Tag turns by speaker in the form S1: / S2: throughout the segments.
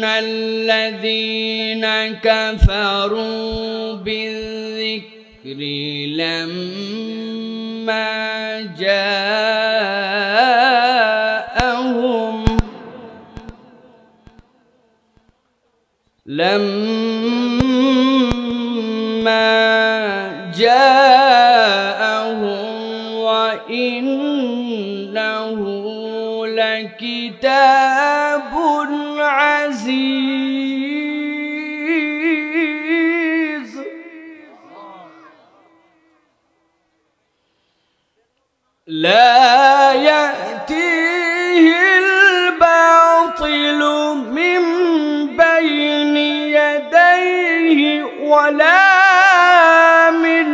S1: الذين كفروا بالذكر لما جاءهم وإنه لكتاب عزيز لا يأتيه الباطل من بين يديه ولا من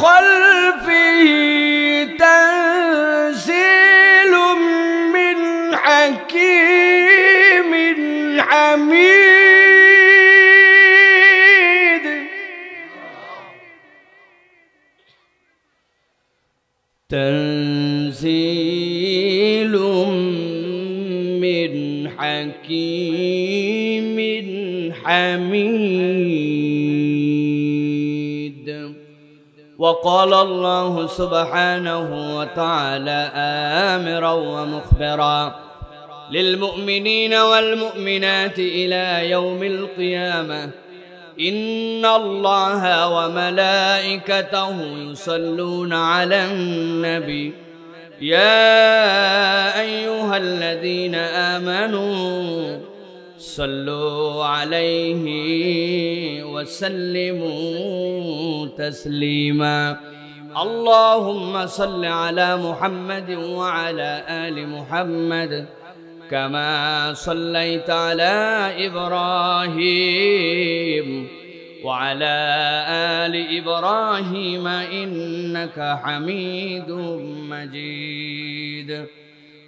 S1: خلفه تنزيل من حكيم حميد تنزيل من حكيم حميد وقال الله سبحانه وتعالى آمرا ومخبرا للمؤمنين والمؤمنات إلى يوم القيامة إن الله وملائكته يصلون على النبي يا أيها الذين آمنوا صلوا عليه وسلموا تسليما اللهم صل على محمد وعلى آل محمد كما صليت على إبراهيم وعلى آل إبراهيم إنك حميد مجيد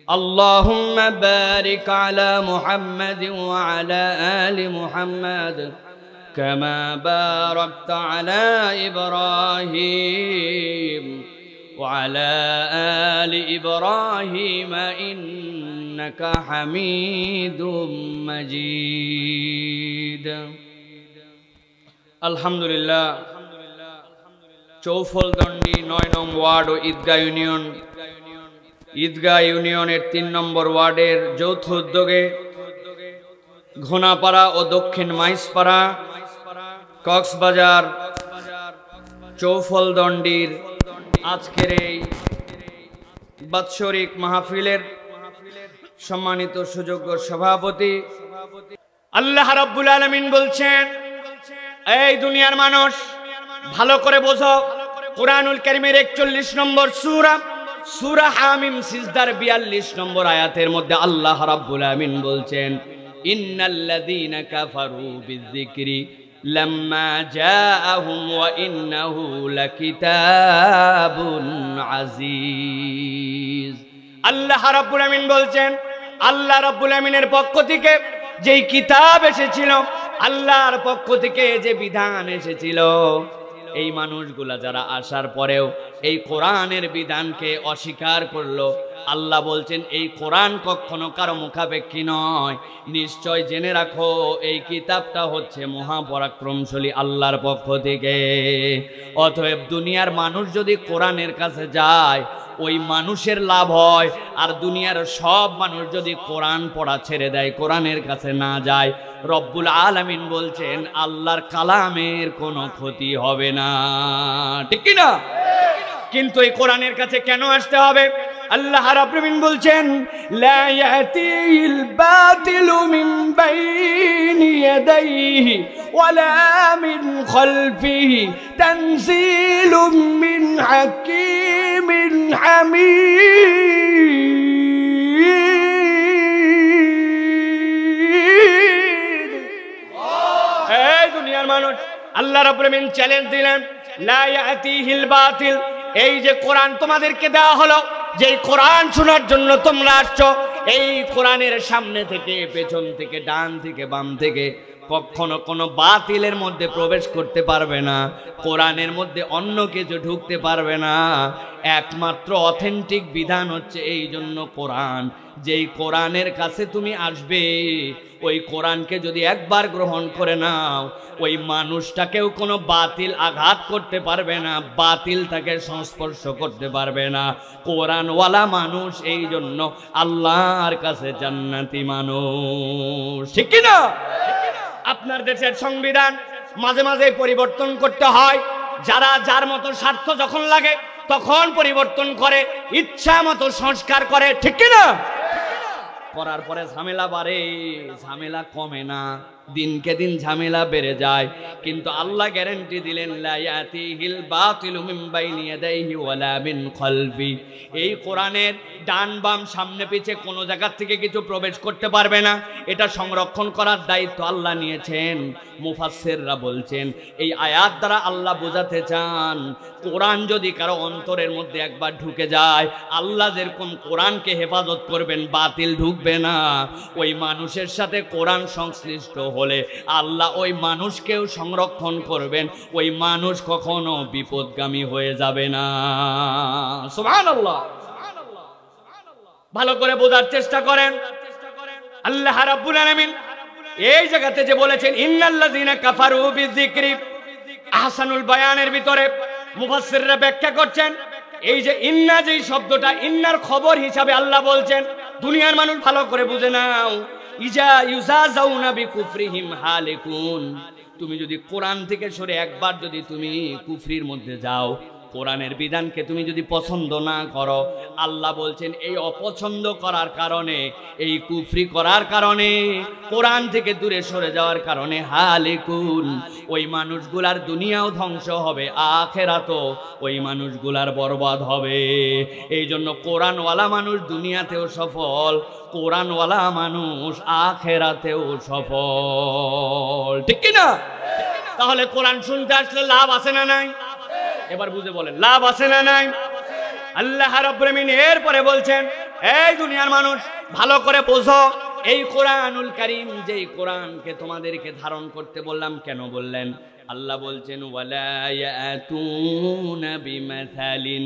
S1: اللهم بارك على محمد وعلى آل محمد كما باركت على إبراهيم وعلى آل إبراهيم إنك حميد مجيد الحمد لله চৌফলদন্ডি 9 নং ওয়ার্ড ও ঈদগাহ ইউনিয়নের 3 নম্বর ওয়ার্ডের যৌথ উদ্যোগে ঘোনাপাড়া ও দক্ষিণ মাইজপাড়া কক্সবাজার চৌফলদন্ডির আজকের এই বাৎসরিক মাহফিলের সম্মানিত সুযোগ্য সভাপতি আল্লাহ রাব্বুল আলামিন বলছেন, এই দুনিয়ার মানুষ ভালো করে বোঝো, কুরআনুল কারীমের 41 নম্বর সূরা হামিম সিজদার 42 নম্বর আয়াতের মধ্যে আল্লাহ রাব্বুল আলামিন বলছেন, ইন্নাল্লাযীনা কাফারু বিযিকরি লাম্মা জাআহুম ওয়া ইন্নাহু লাকিতাবুন আজিজ। আল্লাহ রাব্বুল আলামিন বলছেন, আল্লাহ রাব্বুল আলামিনের পক্ষ থেকে যেই কিতাব এসেছিল, আল্লাহর পক্ষ থেকে যে বিধান এসেছিল, এই মানুষগুলা যারা আসার পরেও এই কোরআনের বিধানকে অস্বীকার করলো, আল্লাহ বলছেন এই কোরআন কখনো কারো মুখাপেক্ষী নয়। নিশ্চয় জেনে রাখো এই কিতাবটা হচ্ছে মহাপরাক্রমশালী আল্লাহর পক্ষ থেকে। অতএব দুনিয়ার মানুষ যদি কোরআনের কাছে যায় ওই মানুষের লাভ হয়, আর দুনিয়ার সব মানুষ যদি কোরআন পড়া ছেড়ে দেয়, কোরআনের কাছে না যায়, রব্বুল আলামিন বলছেন আল্লাহর কালামের কোনো ক্ষতি হবে না, ঠিক কি না? কিন্তু এই কোরআনের কাছে কেন আসতে হবে? আল্লাহ রাব্বুল আলামিন বলছেন, লা ইয়াতিল বাতিলু মিন বাইনি ইয়াদাইহি ওয়ালা মিন খালফিহি তানজিলুম মিন হাকীমিন হামিদ। এই দুনিয়ার মানুষ আল্লাহ রাব্বুল আলামিন চ্যালেঞ্জ দিলেন, লা ইয়াতিহিল বাতিল, এই যে কোরআন তোমাদেরকে দেওয়া হলো, যেই কোরআন শোনার জন্য তোমরা আসছো, এই কোরআনের সামনে থেকে, পেছন থেকে, ডান থেকে, বাম থেকে কখনো কোনো বাতিলের মধ্যে প্রবেশ করতে পারবে না, কোরআনের মধ্যে অন্য কিছু ঢুকতে পারবে না। একমাত্র অথেন্টিক বিধান হচ্ছে এই জন্য কোরআন। যেই কোরআনের কাছে তুমি আসবে, ওই কোরআনকে যদি একবার গ্রহণ করে নাও, ওই মানুষটাকেও কোনো বাতিল আঘাত করতে পারবে না, বাতিল তাকে সংস্পর্শ করতে পারবে না। কোরআনওয়ালা মানুষ এই জন্য আল্লাহর কাছে জান্নাতি মানুষ, ঠিক কি না? আপনার দেশের সংবিধান মাঝে মাঝে পরিবর্তন করতে হয়, যারা যার মতো স্বার্থ যখন লাগে তখন পরিবর্তন করে, ইচ্ছা মতো সংস্কার করে, ঠিক কি না? করার পরে ঝামেলা বাড়ে, ঝামেলা কমে না, দিনকে দিন ঝামেলা বেড়ে যায়। কিন্তু আল্লাহ গ্যারান্টি দিলেন, লা ইয়াতিহিল বাতিলু মিন বাইনি ইয়াদাইহি ওয়ালা মিন খালফি। এই কোরআনের ডান বাম সামনে পিছে কোনো জায়গা থেকে কিছু প্রবেশ করতে পারবে না। এটা সংরক্ষণ করার দায়িত্ব আল্লাহ নিয়েছেন। মুফাসসিররা বলছেন, এই আয়াত দ্বারা আল্লাহ বোঝাতে চান, কোরআন যদি কারো অন্তরের মধ্যে একবার ঢুকে যায়, আল্লাহ যেরকম কোরআনকে হেফাজত করবেন, বাতিল ঢুকবে না। ওই মানুষের সাথে কোরআন সংশ্লিষ্ট হলে আল্লাহ ওই মানুষকেও সংরক্ষণ করবেন, ওই মানুষ কখনো বিপদগামী হয়ে যাবে না। সুবহানাল্লাহ। ভালো করে বোঝার চেষ্টা করেন। আল্লাহ রাব্বুল আলামিন এই জায়গাতে যে বলেছেন, ইন্নাল্লাযীনা কাফারু বিযিকরি, আহসানুল বায়ানের ভিতরে মুফাসসিররা ব্যাখ্যা করছেন, এই যে ইন্না, যেই শব্দটা, ইন্নার খবর হিসাবে আল্লাহ বলছেন। দুনিয়ার মানুষ ভালো করে বুঝে নাও, ইজা ইউজাজাউনা বিকুফরিহিম হালিকুন। তুমি যদি কোরআন থেকে সরে একবার যদি তুমি কুফরির মধ্যে যাও, কোরআনের বিধানকে তুমি যদি পছন্দ না করো, আল্লাহ বলছেন এই অপছন্দ করার কারণে, এই কুফরি করার কারণে, কোরআন থেকে দূরে সরে যাওয়ার কারণে হালিকুন, ওই মানুষগুলার দুনিয়াও ধ্বংস হবে, আখিরাতও ওই মানুষগুলার বরবাদ হবে। এই জন্য কোরআনওয়ালা মানুষ দুনিয়াতেও সফল, কোরআনওয়ালা মানুষ আখিরাতেও সফল, ঠিক কি না? তাহলে কোরআন শুনতে আসলে লাভ আছে না নাই? এবার বুঝে বলেন, লাভ আছে না নাই? আল্লাহ রাব্বুল আলামিন এরপরে বলছেন, এই দুনিয়ার মানুষ ভালো করে বোঝো, এই কোরআনুল কারীম, যেই কোরআনকে তোমাদেরকে ধারণ করতে বললাম, কেন বললেন? আল্লাহ বলছেন, ওয়ালা ইয়াতুনা বিমাসালিন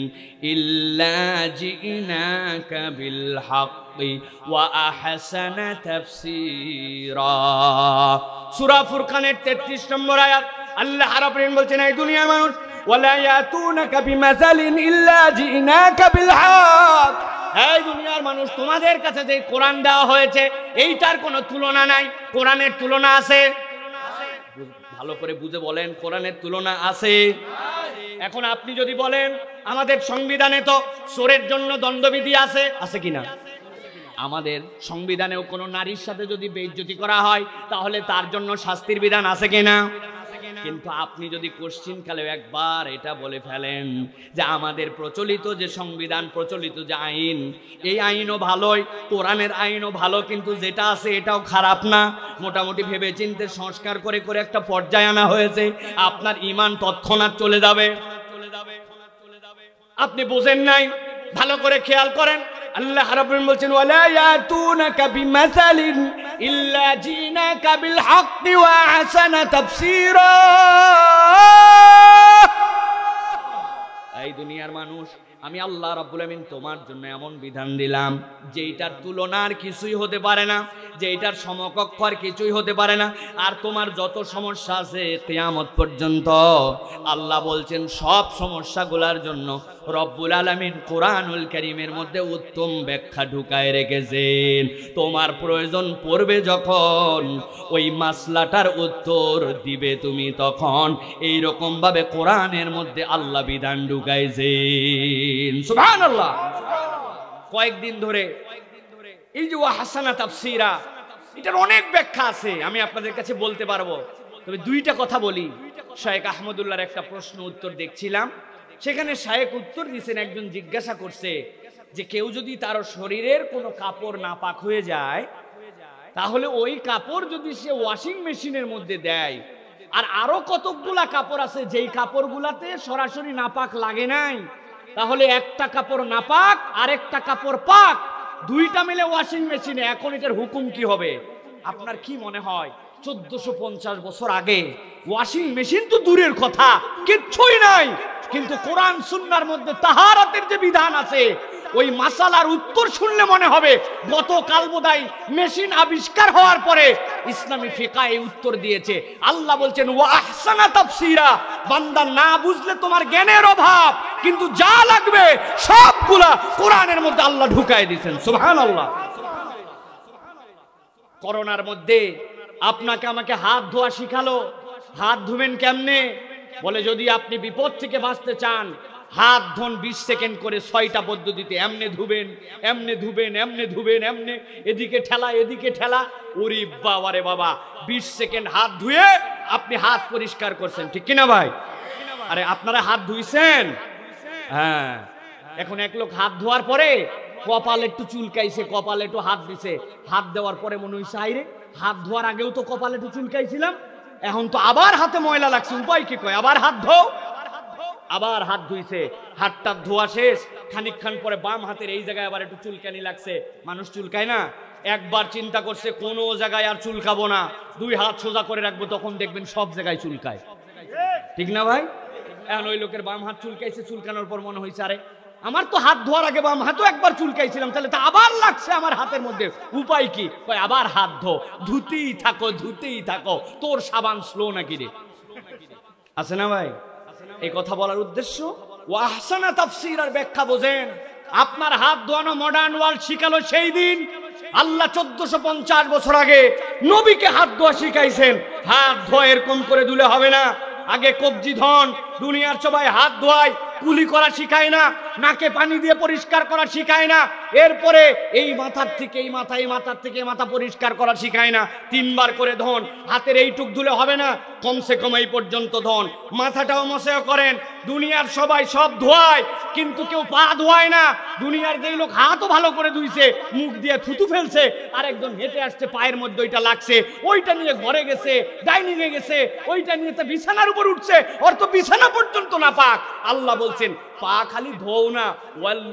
S1: ইল্লা জিনাকা বিল হাক্কি ওয়া আহসানা তাফসীরা। সূরা ফুরকানের 33 নম্বর আয়াত। আল্লাহ রাব্বুল আলামিন বলছেন, এই দুনিয়ার মানুষ, ওয়ালা ইয়াতুনাকা বিমাসালিন ইল্লা জিনাকা বিল হক, এই দুনিয়ার মানুষ তোমাদের কাছে যে কোরআন দেওয়া হয়েছে এইটার কোনো তুলনা নাই। কোরআনের তুলনা আছে? ভালো করে বুঝে বলেন, কোরআনের তুলনা আছে? এখন আপনি যদি বলেন আমাদের সংবিধানে তো চোরের জন্য দণ্ডবিধি আছে, আছে কিনা? আমাদের সংবিধানেও কোনো নারীর সাথে যদি বেইজ্জতি করা হয় তাহলে তার জন্য শাস্তির বিধান আছে কিনা? কিন্তু আপনি যদি কোশ্চিনকালে একবার এটা বলে ফেলেন যে আমাদের প্রচলিত যে সংবিধান, প্রচলিত যে আইন, এই আইনও ভালোই, কোরআনের আইনও ভালো, কিন্তু যেটা আছে এটাও খারাপ না, মোটামুটি ভেবে চিন্তে সংস্কার করে করে একটা পর্যায়ে আনা হয়েছে, আপনার ঈমান তৎক্ষণাৎ চলে যাবে। আপনি বুঝেন নাই, ভালো করে খেয়াল করেন। আল্লাহ রাব্বুল আলামিন বলছেন, ওয়ালা ইয়াতুনাকা বিমাসালিন ইল্লা জিনাকা বিল হাক্কি ওয়া আহসানা তাফসীরা। এই দুনিয়ার মানুষ, আমি আল্লাহ রাব্বুল আলামিন তোমার জন্য এমন বিধান দিলাম যেইটার তুলনার কিছুই হতে পারে না, যেইটার সমকক্ষ আর কিছুই হতে পারে না। আর তোমার যত সমস্যা আছে কিয়ামত পর্যন্ত, আল্লাহ বলছেন সব সমস্যাগুলোর জন্য রব্বুল আলামিন কোরআনুল কারীমের মধ্যে উত্তম ব্যাখ্যা ঢুকায় রেখেছেন। তোমার প্রয়োজন পড়বে যখন ওই মাসলাটার উত্তর দিবে তুমি, তখন এই রকম ভাবে কোরআনের মধ্যে আল্লাহ বিধান ঢুকাইছেন। সুবহানাল্লাহ। কয়েকদিন ধরে এই যে হাসানা তাফসীরা, এটার অনেক ব্যাখ্যা আছে, আমি আপনাদের কাছে বলতে পারবো, তবে দুইটা কথা বলি। শায়েখ আহমদুল্লাহর একটা প্রশ্ন উত্তর দেখছিলাম, সেখানে শায়েখ উত্তর দিয়েছেন, একজন জিজ্ঞাসা করছে যে কেউ যদি তার শরীরের কোনো কাপড় নাপাক হয়ে যায়, তাহলে ওই কাপড় যদি সে ওয়াশিং মেশিনের মধ্যে দেয়, আর আরো কতকগুলা কাপড় আছে যেই কাপড়গুলাতে সরাসরি নাপাক লাগে নাই, তাহলে একটা কাপড় নাপাক আর একটা কাপড় পাক, দুইটা মিলে ওয়াশিং মেশিনে, এখন এটার হুকুম কি হবে? আপনার কি মনে হয় 1450 বছর আগে ওয়াশিং মেশিন তো দূরের কথা, কিচ্ছুই নাই, কিন্তু কোরআন সুন্নাহর মধ্যে তাহারাতের যে বিধান আছে ওই মাসালার উত্তর শুনলে মনে হবে গতকাল বোধহয় মেশিন আবিষ্কার হওয়ার পরে ইসলামী ফিকহ এই উত্তর দিয়েছে। আল্লাহ বলছেন ওয়া আহসানা তাফসীরা, বান্দা না বুঝলে তোমার জ্ঞানের অভাব, কিন্তু যা লাগবে সবগুলা কোরআনের মধ্যে আল্লাহ ঢুকায় দিয়েছেন। সুবহানাল্লাহ। করোনার মধ্যে আপনাকে আমাকে হাত ধোয়া শিখালো। হাত ধুবেন কেমনে? বলে যদি আপনি বিপদ থেকে বাঁচতে চান হাত ধোন 20 সেকেন্ড করে 6টা পদ্ধতিতে, এমনে ধুবেন, এমনে ধুবেন, এমনে ধুবেন, এমনে এদিকে ঠেলা, এদিকে ঠেলা। ওরে বাবা রে বাবা, 20 সেকেন্ড হাত ধুয়ে আপনি হাত পরিষ্কার করছেন, ঠিক কিনা ভাই? আরে আপনারা হাত ধুইছেন? হ্যাঁ। এখন এক লোক হাত ধোয়ার পরে কপাল একটু চুলকাইছে, কপালে একটু হাত দিছে, হাত দেওয়ার পরে মনে হইছে আইরে হাত ধোয়ার আগেও তো কপালে একটু চুলকাইছিলাম, এখন তো আবার হাতে ময়লা লাগছে, উপায় কি? কয় আবার হাত ধো। আবার হাত ধুইছে, হাতটা ধোয়া শেষ, খানিকক্ষণ পরে বাম হাতের এই জায়গায় আবার একটু চুলকানি লাগছে। মানুষ চুলকায় না? একবার চিন্তা করছে কোনো জায়গায় আর চুলকাবো না, 2 হাত সোজা করে রাখবো, তখন দেখবেন সব জায়গায় চুলকায়, ঠিক না ভাই? এখন ওই লোকের বাম হাত চুলকাইছে, চুলকানোর পর মনে হয়েছে আরে আমার তো হাত ধোয়ার আগে বাম হাতও একবার চুলকাইছিলাম, তাহলে তো আবার লাগছে আমার হাতের মধ্যে, উপায় কি? কয় আবার হাত ধো, ধুতেই থাকো, ধুতেই থাকো, তোর সাবান স্লো নাকি রে? আছে না ভাই? এই কথা বলার উদ্দেশ্য ওয়া আহসানা তাফসীর আর ব্যাখ্যা বোঝেন। আপনার হাত ধোয়ানো মডার্ন ওয়ার্ল্ড শিখালো সেই দিন। আল্লাহ 1450 বছর আগে নবীকে হাত ধোয়া শিখাইছেন। হাত ধোয়া এরকম করে ধুলে হবে না, আগে কবজি ধন। দুনিয়ার সবাই হাত ধোয়ায়, কুলি করা শিখায় না, নাকে পানি দিয়ে পরিষ্কার করা শিখায় না, এরপরে এই মাথার থেকে এই মাথা, এই মাথার থেকে এই মাথা পরিষ্কার করা শিখায় না। 3 বার করে ধন, হাতের এইটুক ধুলে হবে না, কমসে কম এই পর্যন্ত ধন। মাথাটাও মশাও করেন। দুনিয়ার সবাই সব ধোয়ায়, কিন্তু কেউ পা ধোয়ায় না। দুনিয়ার যেই লোক হাতও ভালো করে ধুইছে, মুখ দিয়ে থুতু ফেলছে, আর একজন হেঁটে আসছে, পায়ের মধ্যে ওইটা লাগছে, ওইটা নিয়ে ঘরে গেছে, ডাইনিং এ গেছে, ওইটা নিয়ে তো বিছানার উপর উঠছে, ওর তো বিছানা পর্যন্ত না পাক। আল্লাহ বলছেন পা খালি ধোও না,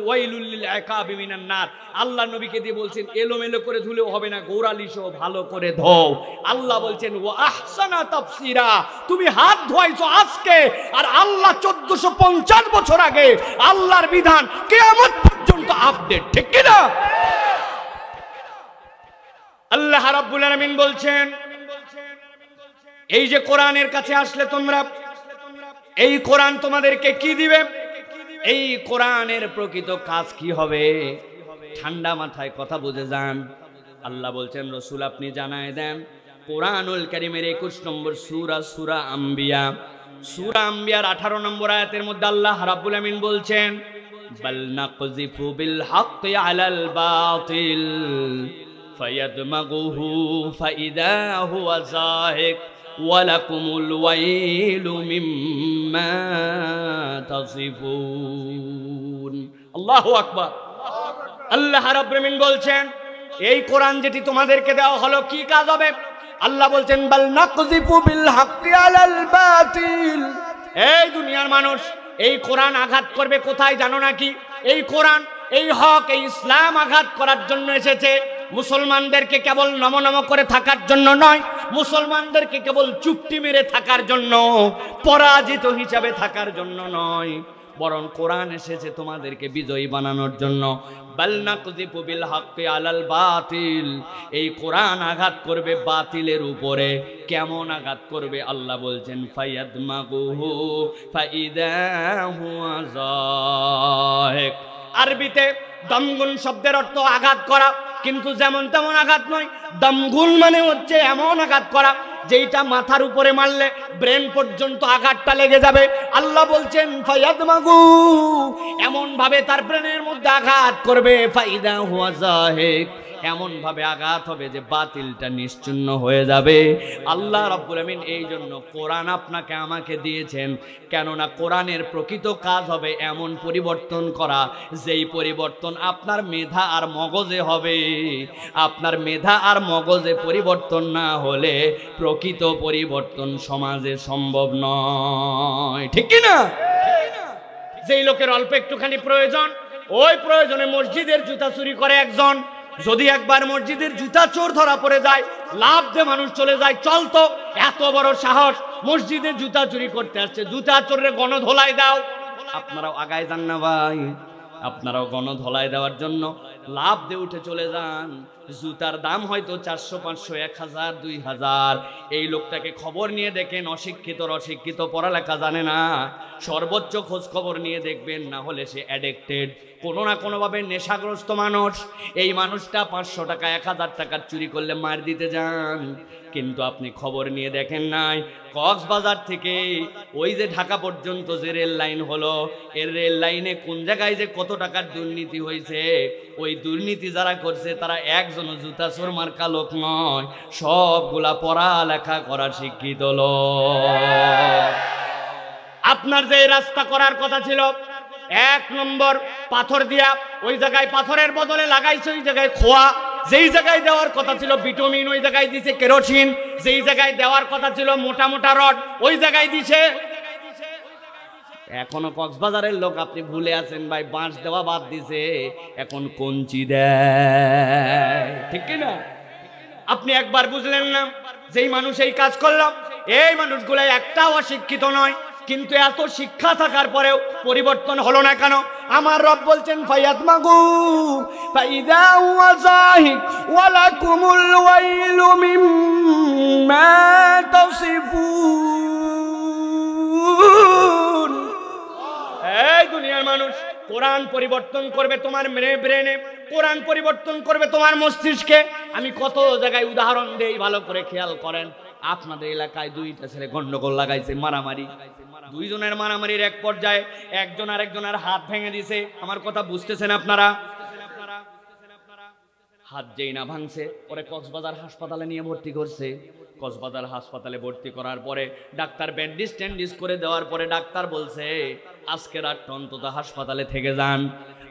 S1: ওয়াইলুল লিল ইকাবি মিনান নার। আল্লাহ নবীকে দিয়ে বলছেন এলোমেলো করে ধুলেও হবে না, গোড়ালিশো ভালো করে ধোও। আল্লাহ বলছেন ওয়া আহসানা তাফসীরা, তুমি হাত ধোয়াইছো আজকে, আর আল্লাহ 1450 বছর আগে আল্লাহর বিধান কিয়ামত পর্যন্ত আপডেট, ঠিক কি না? আল্লাহ রাব্বুল আলামিন বলছেন এই যে কোরআনের কাছে আসলে তোমরা, এই কোরআন তোমাদেরকে কি দিবে? এই কোরআনের প্রকৃত কাজ কি হবে? ঠান্ডা মাথায় কথা বুঝে যান। আল্লাহ বলছেন রাসূল আপনি জানায় দেন, কোরআনুল কারীমের 21 নম্বর সূরা, সূরা আম্বিয়া, সূরা আম্বিয়ার 18 নম্বর আয়াতের মধ্যে আল্লাহ রাব্বুল আমিন বলছেন বাল নাকযিফু বিল হাক্কি আলাল বাতিল ফায়াদমাগুহু ফাইদা হুয়া যাহিক ওয়ালাকুমুল ওয়াইলু মিম্মা তাসিফুন। আল্লাহু আকবার। আল্লাহ রাব্বুল আমিন বলছেন এই কোরআন যেটি তোমাদেরকে দেওয়া হলো কি কাজ হবে? আল্লাহ বলছেন বাল নাকযিফু বিল হাক্কি আলাল বাতিল। এই দুনিয়ার মানুষ, এই কোরআন আঘাত করবে কোথায় জানো নাকি? এই কোরআন, এই হক, এই ইসলাম আঘাত করার জন্য এসেছে। মুসলমানদেরকে কেবল নমনম করে থাকার জন্য নয়, মুসলমানদেরকে কেবল চুপটি মেরে থাকার জন্য, পরাজিত হিসাবে থাকার জন্য নয়, বরং কোরআন এসেছে তোমাদেরকে বিজয়ী বানানোর জন্য। বাল নাকযিফু বিল হাক্কি আলাল বাতিল, এই কোরআন আঘাত করবে বাতিলের উপরে। কেমন আঘাত করবে? আল্লাহ বলছেন ফায়াদমাগুহু ফাইদা হুয়া যাহিক। আরবিতে দমগুন শব্দের অর্থ আঘাত করা, কিন্তু যেমন তেমন আঘাত নয়। দমগুন মানে হচ্ছে এমন আঘাত করা যেটা মাথার উপরে মারলে ব্রেন পর্যন্ত আঘাতটা লেগে যাবে। আল্লাহ বলছেন ফায়াদমাগু, এমন ভাবে তার ব্রেনের মধ্যে আঘাত করবে, ফাইদা হুয়া যাহিক, এমন ভাবে আঘাত হবে যে বাতিলটা নিশ্চিহ্ন হয়ে যাবে। আল্লাহ রাব্বুল আমিন এই জন্য কোরআন আপনাকে আমাকে দিয়েছেন, কেননা কোরআনের প্রকৃত কাজ হবে এমন পরিবর্তন করা, যেই পরিবর্তন আপনার মেধা আর মগজে হবে। আপনার মেধা আর মগজে পরিবর্তন না হলে প্রকৃত পরিবর্তন সমাজে সম্ভব নয়, ঠিক কি না? যেই লোকের অল্প একটুখানি প্রয়োজন, ওই প্রয়োজনে মসজিদের জুতা চুরি করে একজন, যদি একবার মসজিদের জুতা চোর ধরা পড়ে যায়, লাভ দিয়ে মানুষ চলে যায়, চলতো এত বড় সাহস মসজিদে জুতা চুরি করতে আসছে, জুতা চোরের গণধোলাই দাও। আপনারাও আগায় যান না ভাই, আপনারাও গণধোলাই দেওয়ার জন্য লাভ দিয়ে উঠে চলে যান। জুতার দাম হয়তো 400, 500, 1000, 2000। এই লোকটাকে খবর নিয়ে দেখেন, অশিক্ষিত, পড়ালেখা জানে না, সর্বোচ্চ খোঁজ খবর নিয়ে দেখবেন, না হলে সে অ্যাডিক্টেড, কোনো না কোনোভাবে নেশাগ্রস্ত মানুষ। এই মানুষটা 500 টাকা 1000 টাকার চুরি করলে মার দিতে যান, কিন্তু আপনি খবর নিয়ে দেখেন নাই কক্সবাজার থেকে ওই যে ঢাকা পর্যন্ত যে রেল লাইন হলো, এর রেল লাইনে কোন জায়গায় যে কত টাকার দুর্নীতি হয়েছে। ওই দুর্নীতি যারা করছে তারা একজন জুতা চোর মার্কা লোক নয়, সবগুলা পড়ালেখা করা শিক্ষিত লোক। আপনার যে রাস্তা করার কথা ছিল 1 নম্বর পাথর দিয়া, ওই জায়গায় পাথরের বদলে লাগাইছে ওই জায়গায় খোয়া। যেই জায়গায় দেওয়ার কথা ছিল ভিটামিন, ওই জায়গায় দিছে কেরোসিন। যেই জায়গায় দেওয়ার কথা ছিল মোটা মোটা রড, ওই জায়গায় দিছে। এখনো কক্সবাজারের লোক আপনি ভুলে আছেন ভাই, বাঁশ দেওয়া বাদ দিছে, এখন কঞ্চি দেয়, ঠিক কিনা? আপনি একবার বুঝলেন না? যেই মানুষ এই কাজ করলো, এই মানুষগুলো একটাও অশিক্ষিত নয়, কিন্তু এত শিক্ষা থাকার পরেও পরিবর্তন হলো না কেন? আমার রব বলছেন ফায়াতমাগু ফাইদা হুয়া যাহিক ওয়া লাকুমুল ওয়াইলু মিম্মা তাসিফুন। এই দুনিয়ার মানুষ, কোরআন পরিবর্তন করবে তোমার ব্রেনে, কোরআন পরিবর্তন করবে তোমার মস্তিষ্কে। আমি কত জায়গায় উদাহরণ দেই, ভালো করে খেয়াল করেন। আপনাদের এলাকায় 2টা ছেলে গন্ডগোল লাগাইছে, মারামারি। 2 জনের মারামারির এক পর্যায়ে একজন আরেকজনের হাত ভেঙে দিছে। আমার কথা বুঝতেছেন আপনারা? হাত যেই না ভাঙছে, ওরে কক্সবাজার হাসপাতালে নিয়ে ভর্তি করছে। কক্সবাজার হাসপাতালে ভর্তি করার পরে ডাক্তার ব্যান্ডেজ ট্যান্ডেজ করে দেওয়ার পরে ডাক্তার বলছে আজকে রাতটা অন্তত হাসপাতালে থেকে যান,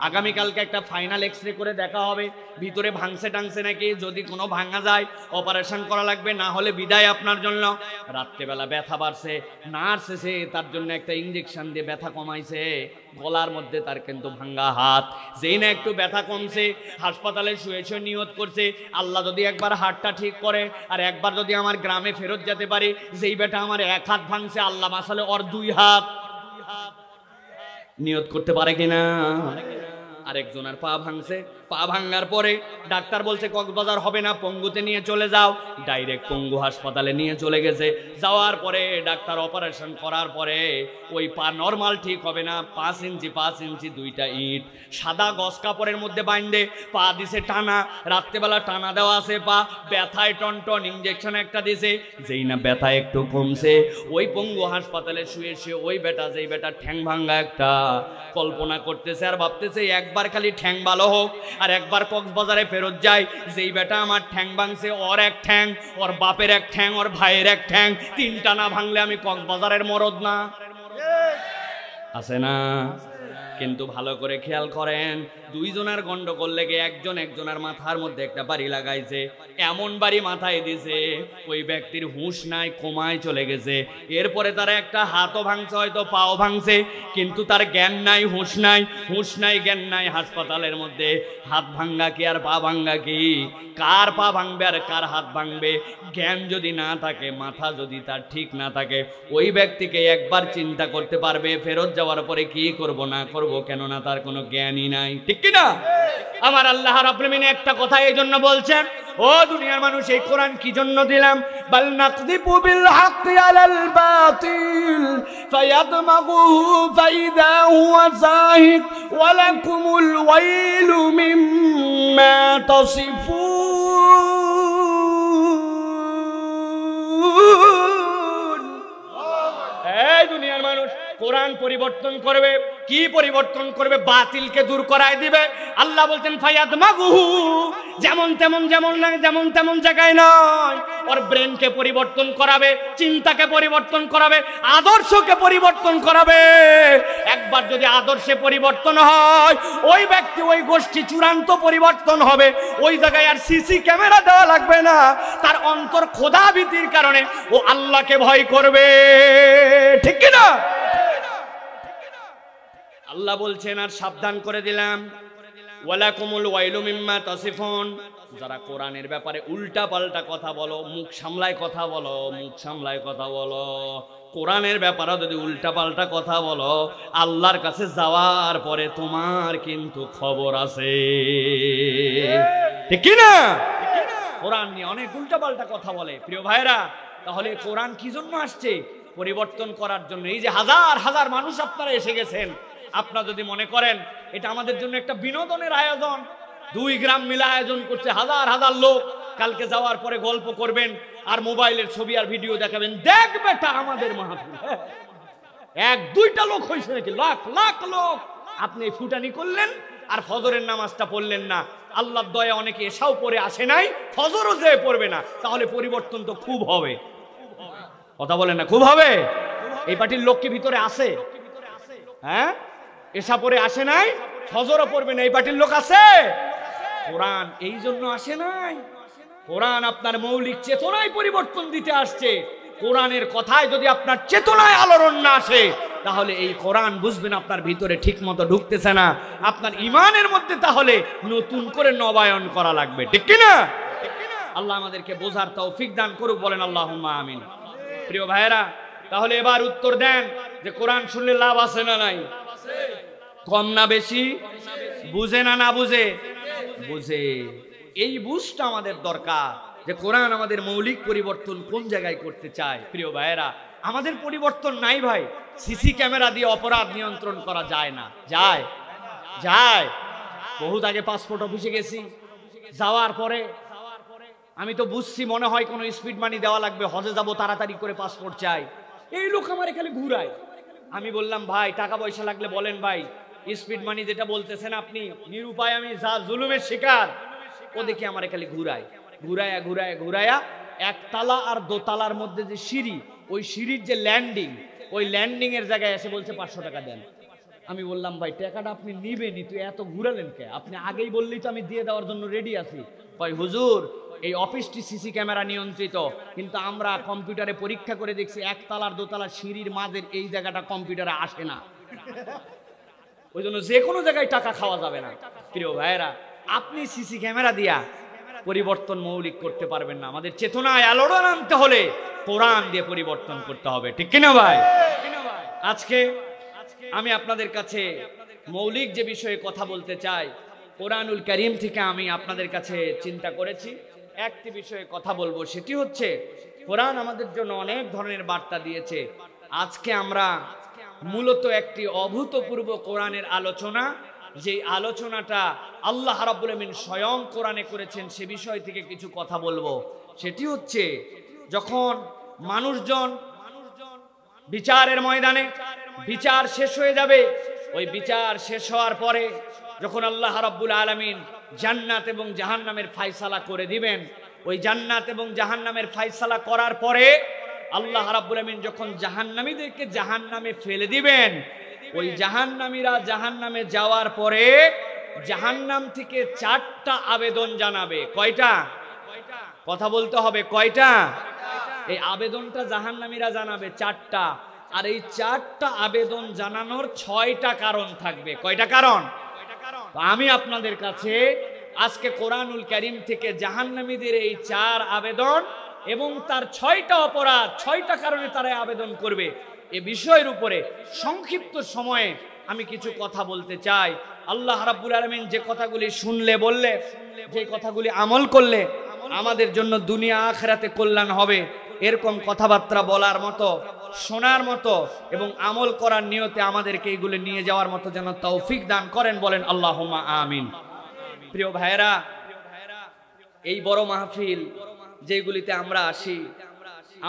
S1: আগামীকালকে একটা ফাইনাল এক্সরে করে দেখা হবে ভিতরে ভাঙছে টাংছে নাকি। যদি কোনো ভাঙা যায় অপারেশন করা লাগবে, না হলে বিদায় আপনার জন্য। রাত্রেবেলা ব্যথা বাড়ছে, নার্স এসে তার জন্য একটা ইঞ্জেকশন দিয়ে ব্যথা কমাইছে। গলার মধ্যে তার কিন্তু ভাঙ্গা হাত। যেই না একটু ব্যথা কমছে, হাসপাতালে শুয়ে শুয়ে নিয়ত করছে, আল্লাহ যদি একবার হাতটা ঠিক করে আর একবার যদি আমার গ্রামে ফেরত যেতে পারি, যেই বেটা আমার 1 হাত ভাঙছে, আল্লাহ মাসালে ওর 2 হাত। নিয়ত করতে পারে কিনা? আরেকজনের পা ভাঙছে, পা ভাঙার পরে ডাক্তার বলছে কক্সবাজার হবে না, পঙ্গুতে নিয়ে চলে যাও। ডাইরেক্ট পঙ্গু হাসপাতালে নিয়ে চলে গেছে। যাওয়ার পরে ডাক্তার অপারেশন করার পরে ওই পা নরমাল ঠিক হবে না, 5 ইঞ্চি 2টা ইট সাদা গস কাপড়ের মধ্যে বাইন্ধে পা দিছে টানা। রাত্রেবেলা টানা দেওয়া আছে, পা ব্যথায় টনটন, ইঞ্জেকশন একটা দিছে। যেই না ব্যথা একটু কমছে, ওই পঙ্গু হাসপাতালে শুয়ে শুয়ে ওই বেটা, যেই বেটা ঠ্যাং ভাঙ্গা একটা, কল্পনা করতেছে আর ভাবতেছে একবার খালি ঠ্যাং ভালো হোক আর একবার কক্সবাজারে ফেরত যায়। যেই বেটা আমার ঠ্যাং ভাঙছে, ওর 1 ঠ্যাং, ওর বাপের 1 ঠ্যাং, ওর ভাইয়ের 1 ঠ্যাং, 3টা না ভাঙলে আমি কক্সবাজারের মরদ না? আছে না? কিন্তু ভালো করে খেয়াল করেন, 2 জনের গন্ডগোল লেগে একজনের মাথার মধ্যে একটা বাড়ি লাগাইছে। এমন বাড়ি মাথায় দিছে ওই ব্যক্তির হুঁশ নাই, কোমায় চলে গেছে। এরপরে তারা একটা হাতও ভাঙছে, হয়তো পাও ভাঙছে, কিন্তু তার জ্ঞান নাই, হুঁশ নাই, জ্ঞান নাই। হাসপাতালের মধ্যে হাত ভাঙ্গা কি আর পা ভাঙ্গা কি? কার পা ভাঙবে আর কার হাত ভাঙবে? জ্ঞান যদি না থাকে, মাথা যদি তার ঠিক না থাকে, ওই ব্যক্তিকে একবার চিন্তা করতে পারবে ফেরত যাওয়ার পরে কি করব না করব, কেননা তার কোনো জ্ঞানই নাই, ঠিক কিনা? আমার আল্লাহ রাব্বুল আলামিন একটা কথা এই জন্য বলছেন, ও দুনিয়ার মানুষ, এই কোরআন কি জন্য দিলাম? বাল নাকযিবু বিল হাক্কি আলাল বাতিল ফায়াদমাগুহু ফাইদা হুয়া যাহিক ওয়া লাকুমুল ওয়াইলু মিম্মা তাসিফুন। এই দুনিয়ার মানুষ, কোরআন পরিবর্তন করবে। কি পরিবর্তন করবে? বাতিলকে দূর করায় দিবে। আল্লাহ বলছেন ফায়াদমাগুহু, যেমন তেমন জায়গায় নয়, ওর ব্রেনকে পরিবর্তন করাবে, চিন্তাকে পরিবর্তন করাবে, আদর্শকে পরিবর্তন করাবে। একবার যদি আদর্শে পরিবর্তন হয়, ওই ব্যক্তি, ওই গোষ্ঠী চূড়ান্ত পরিবর্তন হবে। ওই জায়গায় আর সিসি ক্যামেরা দেওয়া লাগবে না। তার অন্তর খোদা ভীতির কারণে ও আল্লাহকে ভয় করবে, ঠিক কিনা? আল্লাহ বলছেন আর সাবধান করে দিলাম, ওয়ালাকুমুল ওয়াইলু মিম্মা তাসিফুন, যারা কোরআনের ব্যাপারে উল্টা পাল্টা কথা বলো, মুখ সামলায় কথা বলো, মুখ সামলায় কথা বলো, কোরআনের ব্যাপারে যদি উল্টা পাল্টা কথা বলো, আল্লাহর কাছে যাওয়ার পরে তোমার কিন্তু খবর আছে, ঠিক কি না? কোরআন নিয়ে অনেক উল্টা পাল্টা কথা বলে প্রিয় ভাইরা। তাহলে কোরআন কি জন্য আসছে? পরিবর্তন করার জন্য। এই যে হাজার হাজার মানুষ আপনারা এসে গেছেন, আপনারা যদি মনে করেন এটা আমাদের জন্য একটা বিনোদনের আয়োজন, 2 গ্রাম মিলে আয়োজন করছে, হাজার হাজার লোক, কালকে যাওয়ার পরে গল্প করবেন আর মোবাইলের ছবি আর ভিডিও দেখাবেন, দেখ বেটা আমাদের মাহফিল, 1-2টা লোক হয়েছে নাকি? লাখ লাখ লোক। আপনি ফুটানি করলেন আর ফজরের নামাজটা পড়লেন না, আল্লাহর দয়া অনেকে এসাও পড়ে আসে নাই, ফজরও যে পড়বে না, তাহলে পরিবর্তন তো খুব হবে। কথা বলেন না, খুব হবে? এই পার্টির লোক কি ভিতরে আছে? হ্যাঁ, এসা পড়ে আসে নাই, ফজরও পড়বে না, এই পার্টির লোক আছে? কোরআন এই জন্য আসে নাই। কোরআন আপনার মৌলিক চেতনায় পরিবর্তন দিতে আসছে। কোরআনের কথায় যদি আপনার চেতনায় আলোড়ন না আসে, তাহলে এই কোরআন বুঝবেন আপনার ভিতরে ঠিক মতো ঢুকতেছে না, আপনার ইমানের মধ্যে তাহলে নতুন করে নবায়ন করা লাগবে, ঠিক কিনা? আল্লাহ আমাদেরকে বোঝার তৌফিক দান করুক, বলেন আল্লাহুম্মা আমিন। প্রিয় ভাইয়েরা, তাহলে এবার উত্তর দেন যে কোরআন শুনলে লাভ আছে না নাই? কম না বেশি? বুঝে না না বুঝে? বুঝে। এই বুঝটা আমাদের দরকার যে কোরআন আমাদের মৌলিক পরিবর্তন কোন জায়গায় করতে চায়। প্রিয় ভাইয়েরা, আমাদের পরিবর্তন নাই ভাই। সিসি ক্যামেরা দিয়ে অপরাধ নিয়ন্ত্রণ করা যায় না? যায়? যায়। বহুত আগে পাসপোর্ট অফিসে গেছি, যাওয়ার পরে আমি তো বুঝছি মনে হয় কোনো স্পিড মানি দেওয়া লাগবে, হজে যাব তাড়াতাড়ি করে পাসপোর্ট চাই। এই লোক আমার খালি ঘুরায়। আমি বললাম ভাই টাকা পয়সা লাগলে বলেন ভাই, স্পিড মানি যেটা বলতেছেন আপনি, নিরুপায় আমি যা জুলুমের শিকার। ও দেখি আমার খালি ঘুরায়, ঘুরায়া ঘুরায়া ঘুরায়া একতলা আর দোতলার মধ্যে যে সিঁড়ি, ওই সিঁড়ির যে ল্যান্ডিং, ওই ল্যান্ডিং এর জায়গায় এসে বলছে 500 টাকা দেন। আমি বললাম ভাই টাকাটা আপনি নিবেনই, তুই এত ঘুরালেন কে? আপনি আগেই বললেই তো আমি দিয়ে দেওয়ার জন্য রেডি আছি। ভাই হুজুর, এই অফিসটি সিসি ক্যামেরা নিয়ন্ত্রিত, কিন্তু আমরা কম্পিউটারে পরীক্ষা করে দেখছি একতলার দোতলার সিঁড়ির মাঝের এই জায়গাটা কম্পিউটারে আসে না, ওই জন্য যে কোনো জায়গায় টাকা খাওয়া যাবে না। প্রিয় ভাইয়েরা, আপনি সিসি ক্যামেরা দিয়া পরিবর্তন মৌলিক করতে পারবেন না। আমাদের চেতনায় আলোড়ন আনতে হলে কোরআন দিয়ে পরিবর্তন করতে হবে, ঠিক কিনা ভাই? আজকে আমি আপনাদের কাছে মৌলিক যে বিষয়ে কথা বলতে চাই, কোরআনুল কারীম থেকে আমি আপনাদের কাছে চিন্তা করেছি একটি বিষয়ে কথা বলবো। সেটি হচ্ছে কোরআন আমাদের জন্য অনেক ধরনের বার্তা দিয়েছে। আজকে আমরা মূলত একটি অভূতপূর্ব কোরআনের আলোচনা, যে আলোচনাটা আল্লাহ রাব্বুল আমিন স্বয়ং কোরআনে করেছেন, সে বিষয় থেকে কিছু কথা বলবো। সেটি হচ্ছে যখন মানুষজন বিচারের ময়দানে বিচার শেষ হয়ে যাবে, ওই বিচার শেষ হওয়ার পরে যখন আল্লাহ রাব্বুল আলামিন জান্নাত এবং জাহান্নামের ফয়সালা করে দিবেন, ওই জান্নাত এবং জাহান্নামের ফয়সালা করার পরে আল্লাহ রাব্বুল আমিন যখন জাহান্নামীদেরকে জাহান্নামে ফেলে দিবেন, ওই জাহান্নামীরা জাহান্নামে যাওয়ার পরে জাহান্নাম থেকে 4টা আবেদন জানাবে। কয়টা? কথা বলতে হবে, কয়টা? এই আবেদনটা জাহান্নামীরা জানাবে 4টা, আর এই 4টা আবেদন জানানোর 6টা কারণ থাকবে। কয়টা কারণ? আমি আপনাদের কাছে আজকে কোরআনুল কারীম থেকে জাহান্নামীদের এই 4 আবেদন এবং তার 6টা অপরাধ, 6টা কারণে তারা আবেদন করবে, এ বিষয়ের উপরে সংক্ষিপ্ত সময়ে আমি কিছু কথা বলতে চাই। আল্লাহ রাব্বুল আলামিন যে কথাগুলি শুনলে বললে, যে কথাগুলি আমল করলে আমাদের জন্য দুনিয়া আখিরাতে কল্যাণ হবে, এরকম কথাবার্তা বলার মতো, শোনার মতো এবং আমল করার নিয়তে আমাদেরকে এগুলো নিয়ে যাওয়ার মতো যেন তৌফিক দান করেন, বলেন আল্লাহুম্মা আমিন। প্রিয় ভাইয়েরা, এই বড় মাহফিল যেগুলিতে আমরা আসি,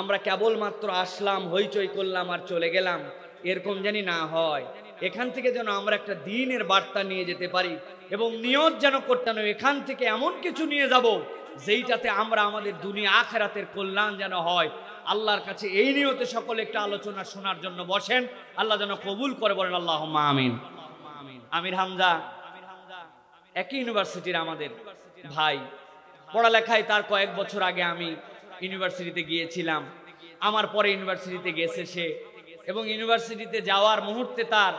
S1: আমরা কেবলমাত্র আসলাম, হইচই করলাম আর চলে গেলাম, এরকম জানি না হয়। এখান থেকে যেন আমরা একটা দ্বীনের বার্তা নিয়ে যেতে পারি এবং নিয়ত যেন করতে নয়, এখান থেকে এমন কিছু নিয়ে যাব যেইটাতে আমরা আমাদের দুনিয়া আখিরাতের কল্যাণ যেন হয়। আল্লাহর কাছে এই নিয়তে সকলে একটা আলোচনা শোনার জন্য বসেন, আল্লাহ যেন কবুল করে, বলেন আল্লাহুম্মা আমিন। আমির হামজা একই ইউনিভার্সিটির আমাদের ভাই, পড়ালেখায় তার কয়েক বছর আগে আমি ইউনিভার্সিটিতে গিয়েছিলাম, আমার পরে ইউনিভার্সিটিতে গেছে সে, এবং ইউনিভার্সিটিতে যাওয়ার মুহূর্তে তার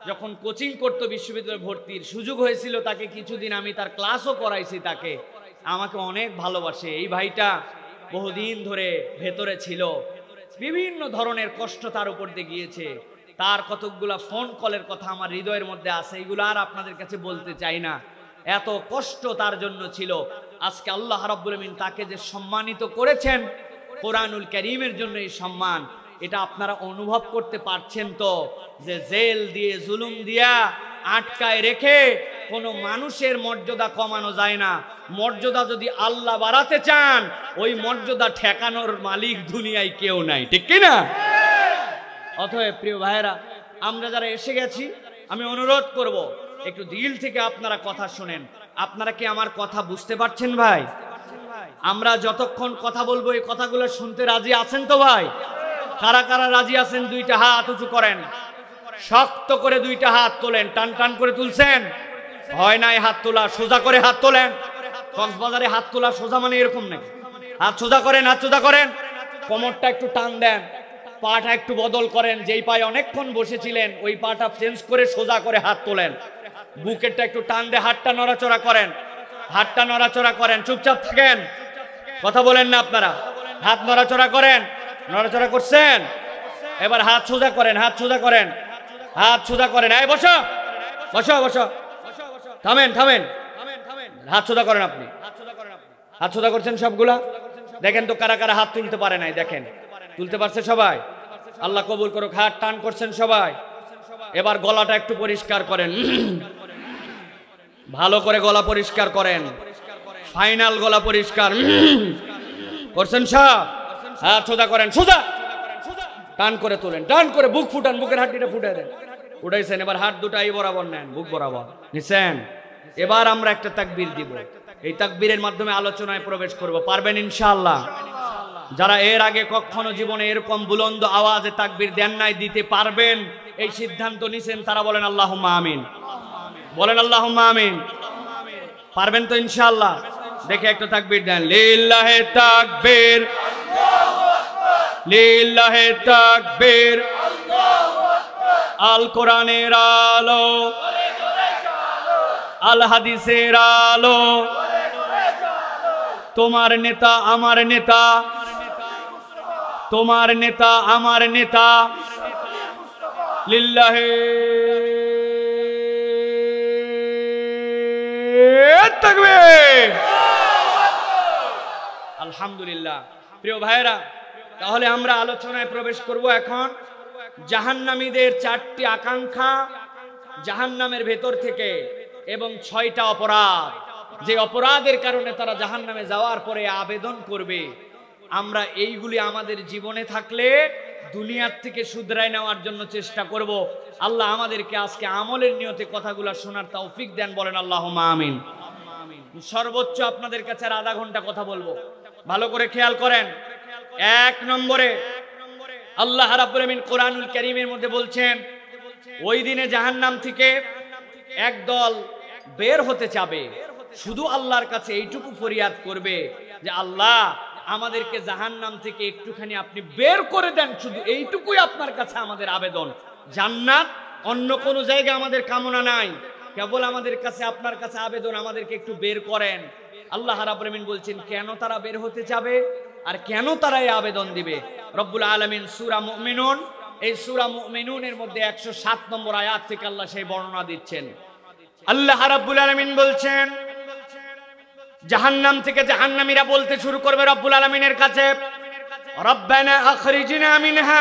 S1: যখন কোচিং করতো বিশ্ববিদ্যালয়ে ভর্তির সুযোগ হয়েছিল, তাকে কিছুদিন আমি তার ক্লাসও করাইছি। তাকে আমাকে অনেক ভালোবাসে। এই ভাইটা বহুদিন ধরে ভেতরে ছিল, বিভিন্ন ধরনের কষ্ট তার উপর দিয়ে গিয়েছে। তার কতকগুলা ফোন কলের কথা আমার হৃদয়ের মধ্যে আছে, এগুলো আর আপনাদের কাছে বলতে চাই না। এত কষ্ট তার জন্য ছিল। আজকে আল্লাহ রাব্বুল আমিন তাকে যে সম্মানিত করেছেন, কোরআনুল কারীমের জন্য এই সম্মান, এটা আপনারা অনুভব করতে পারছেন তো? যে জেল দিয়ে জুলুম দিয়া আটকায় রেখে কোনো মানুষের মর্যাদা কমানো যায় না। মর্যাদা যদি আল্লাহ বাড়াতে চান, ওই মর্যাদা ঠেকানোর মালিক দুনিয়ায় কেউ নাই, ঠিক কি না? অতএব প্রিয় ভাইয়েরা, আমরা যারা এসে গেছি, আমি অনুরোধ করব একটু দিল থেকে আপনারা কথা শুনেন। আপনারা কি আমার কথা বুঝতে পারছেন ভাই? আমরা যতক্ষণ কথা বলবো এই কথাগুলো শুনতে রাজি আছেন তো ভাই? কারা কারা রাজি আছেন দুইটা হাত উঁচু করেন, শক্ত করে দুইটা হাত তোলেন। টান টান করে তুলছেন? হয় নাই হাত তোলা, সোজা করে হাত তোলেন। কক্সবাজারে হাত তোলা সোজা মানে এরকম নাকি? হাত সোজা করেন, হাত সোজা করেন। কোমরটা একটু টান দেন, পাটা একটু বদল করেন। যেই পায়ে অনেকক্ষণ বসেছিলেন ওই পাটা চেঞ্জ করে সোজা করে হাত তোলেন। বুকেরটা একটু টান দিয়ে হাতটা নড়াচড়া করেন, হাতটা নড়াচড়া করেন। চুপচাপ থাকেন, কথা বলেন না আপনারা। হাত নড়াচড়া করেন, নড়াচড়া করছেন। এবার হাত সোজা করেন, হাত সোজা করেন, হাত সোজা করেন। এই বসো বসো বসো, থামেন থামেন, হাত সোজা করেন। আপনি হাত সোজা করছেন সবগুলা? দেখেন তো কারা কারা হাত তুলতে পারে নাই। দেখেন, তুলতে পারছে সবাই? আল্লাহ কবুল করুক। হাত টান করছেন সবাই। এবার গলাটা একটু পরিষ্কার করেন, ভালো করে গলা পরিষ্কার করেন, ফাইনাল গলা পরিষ্কার করছেন সব? হাত সোজা করেন, সোজা টান করে তোলেন, টান করে বুক ফুটান, বুকের হাড্ডিটা ফুটে দেন। উঠাইছেন, এবার হাত দুটা এই বরাবর নেন, বুক বরাবর নিছেন। এবার আমরা একটা তাকবীর দিব। এই তাকবীরের মাধ্যমে আলোচনায় প্রবেশ করব। পারবেন ইনশাআল্লাহ? যারা এর আগে কখনো জীবনে এরকম বুলন্দ আওয়াজে তাকবীর দেন নাই, দিতে পারবেন এই সিদ্ধান্ত নিছেন, তারা বলেন আল্লাহুম্মা আমিন। বলেন আল্লাহুম্মা আমিন। পারবেন তো ইনশাআল্লাহ? দেখে একটা তাকবীর দেন। লিল্লাহি তাকবীর, লিল্লাহি তাকবীর। আল কোরআনের আলো, আল হাদিসের আলো, তোমার নেতা আমার নেতা, তোমার নেতা আমার নেতা। লিল্লাহি তাকবীর। আলহামদুলিল্লাহ। প্রিয় ভাইরা, তাহলে আমরা আলোচনায় প্রবেশ করব এখন। জাহান্নামীদের 4টি আকাঙ্ক্ষা জাহান্নামের ভেতর থেকে, এবং 6টা অপরাধ, যে অপরাধের কারণে তারা জাহান্নামে যাওয়ার পরে আবেদন করবে। আমরা এইগুলি আমাদের জীবনে থাকলে দুনিয়ার থেকে শুধরাই নেওয়ার জন্য চেষ্টা করব। আল্লাহ আমাদেরকে আজকে আমলের নিয়তে কথাগুলো শোনার তৌফিক দেন। বলেন আল্লাহুম্মা আমিন। সর্বোচ্চ আপনাদের কাছে আর আধা ঘন্টা কথা বলবো, ভালো করে খেয়াল করেন। 1 নম্বরে আল্লাহ রাব্বুল আমিন কোরআনুল কারীমের মধ্যে বলছেন, ওই দিনে জাহান্নাম থেকে একদল বের হতে চাবে, শুধু আল্লাহর কাছে এইটুকু ফরিয়াদ করবে যে আল্লাহ আমাদেরকে জাহান্নাম থেকে একটুখানি আপনি বের করে দেন, শুধু এইটুকুই আপনার কাছে আমাদের আবেদন। জান্নাত অন্য কোনো জায়গা আমাদের কামনা নাই, কেবল আমাদের কাছে আপনার কাছে আবেদন, আমাদেরকে একটু বের করেন। আল্লাহ রাব্বুল আমিন বলছেন কেন তারা বের হতে যাবে আর কেন তারা এই আবেদন দিবে। রব্বুল আলামিন সূরা মুমিনুন, এই সূরা মুমিনুনের মধ্যে 107 নম্বর আয়াত থেকে আল্লাহ সেই বর্ণনা দিচ্ছেন। আল্লাহ রাব্বুল আলামিন বলছেন, জাহান্নাম থেকে জাহান্নামীরা বলতে শুরু করবে রব্বুল আলামিনের কাছে, রব্বানা আখরিজনা মিনহা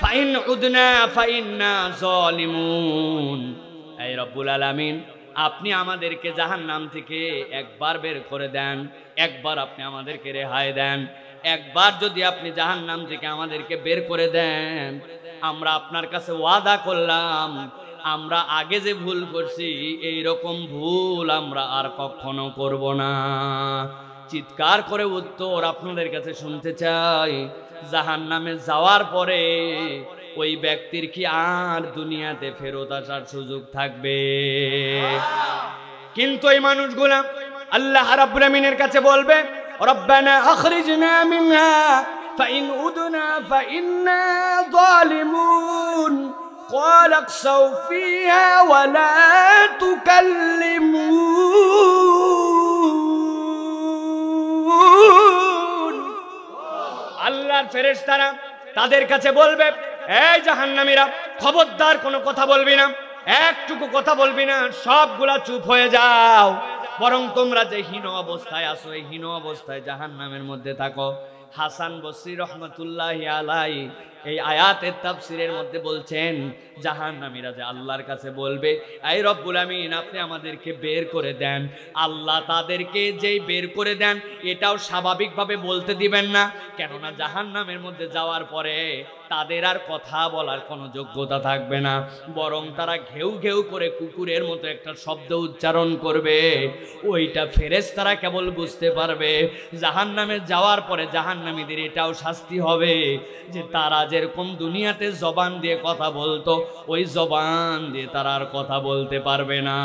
S1: ফাইন উদনা ফাইন্না যালিমুন। এই রব্বুল আলামিন, আপনি আমাদেরকে জাহান্নাম থেকে একবার বের করে দেন, একবার আপনি আমাদেরকে রেহাই দেন। একবার যদি আপনি জাহান্নাম থেকে আমাদেরকে বের করে দেন, আমরা আপনার কাছে ওয়াদা করলাম, আমরা আগে যে ভুল করছি এই রকম ভুল আমরা আর কখনো করব না। চিৎকার করে উত্তর আপনাদের কাছে শুনতে চাই, জাহান্নামে যাওয়ার পরে ওই ব্যক্তির কি আর দুনিয়াতে ফেরত আসার সুযোগ থাকবে? কিন্তু এই মানুষগুলা আল্লাহ রাব্বুল আমিনের কাছে বলবে, রব্বানা আখরিজনা মিনহা ফাইন উদনা ফাইন্না যালিমুন। ও قال اخسوا فيها ولا تكلمون আল্লাহর ফেরেশতারা তাদের কাছে বলবে, এই জাহান্নামীরা, খবরদার কোনো কথা বলবি না, একটুকু কথা বলবি না, সবগুলা চুপ হয়ে যাও, বরং তোমরা যে হীন অবস্থায় আছো এই হীন অবস্থায় জাহান্নামের মধ্যে থাকো। হাসান বসরি রহমাতুল্লাহি আলাইহি এই আয়াতের তাফসীরের মধ্যে বলছেন, জাহান্নামীরা যে আল্লাহর কাছে বলবে, এই রব্বুল আমিন আপনি আমাদেরকে বের করে দেন। আল্লাহ তাদেরকে যেই বের করে দেন এটাও স্বাভাবিকভাবে বলতে দিবেন না, কেননা জাহান্নামের মধ্যে যাওয়ার পরে তাদের আর কথা বলার কোনো যোগ্যতা থাকবে না, বরং তারা ঘেউ ঘেউ করে কুকুরের মতো একটা শব্দ উচ্চারণ করবে। ওইটা ফেরেশতারা কেবল বুঝতে পারবে। জাহান্নামে যাওয়ার পরে জাহান্নামীদের এটাও শাস্তি হবে যে তারা যেরকম দুনিয়াতে জবান দিয়ে কথা বলতো ওই জবান দিয়ে তারা আর কথা বলতে পারবে না।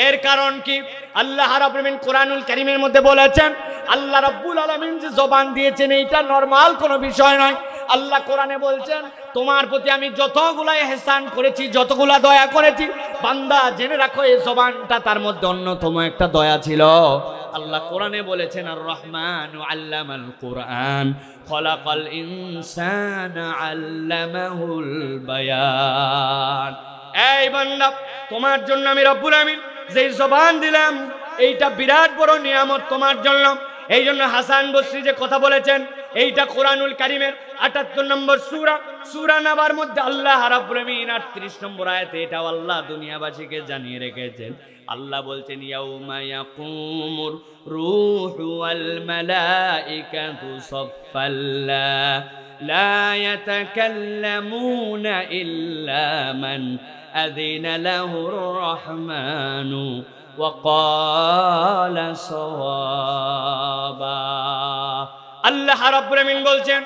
S1: এর কারণ কি? আল্লাহ রাব্বুল আলামিন কোরআনুল কারীমের মধ্যে বলেছেন, আল্লাহ রাব্বুল আলামিন যে জবান দিয়েছেন এইটা নরমাল কোনো বিষয় নয়। আল্লাহ কোরআনে বলছেন, তোমার প্রতি আমি যতগুলা ইহসান করেছি, যতগুলা দয়া করেছি, বান্দা জেনে রাখো এই জবানটা তার মধ্যে অন্যতম একটা দয়া ছিল। আল্লাহ কোরআনে বলেছেন, আর রহমানু আল্লামাল কোরআন খলাকাল ইনসানা আল্লামাহুল বায়ান। এই বান্দা, তোমার জন্য আমি রব্বুল আমিন যেই জবান দিলাম এইটা বিরাট বড় নিয়ামত তোমার জন্য। এই জন্য হাসান বসরি যে কথা বলেছেন, এইটা কোরআনুল কারীমের ৭৮ নম্বর সূরা, সূরা নাবার মধ্যে আল্লাহ রাব্বুল আমিন ৩৮ নম্বর আয়াতে এটাও আল্লাহ দুনিয়াবাসীকে জানিয়ে রেখেছেন। আল্লাহ বলছেন, ইয়াউমা ইয়াকুমুর রূহু ওয়াল মালাইকাতু সাফফাল্লা লা ইয়াতাকাল্লামুনা ইল্লা মান আযিনা লাহুর রহমানু ওয়া ক্বালা সাওয়াবা। আল্লাহ রাব্বুল আমিন বলছেন,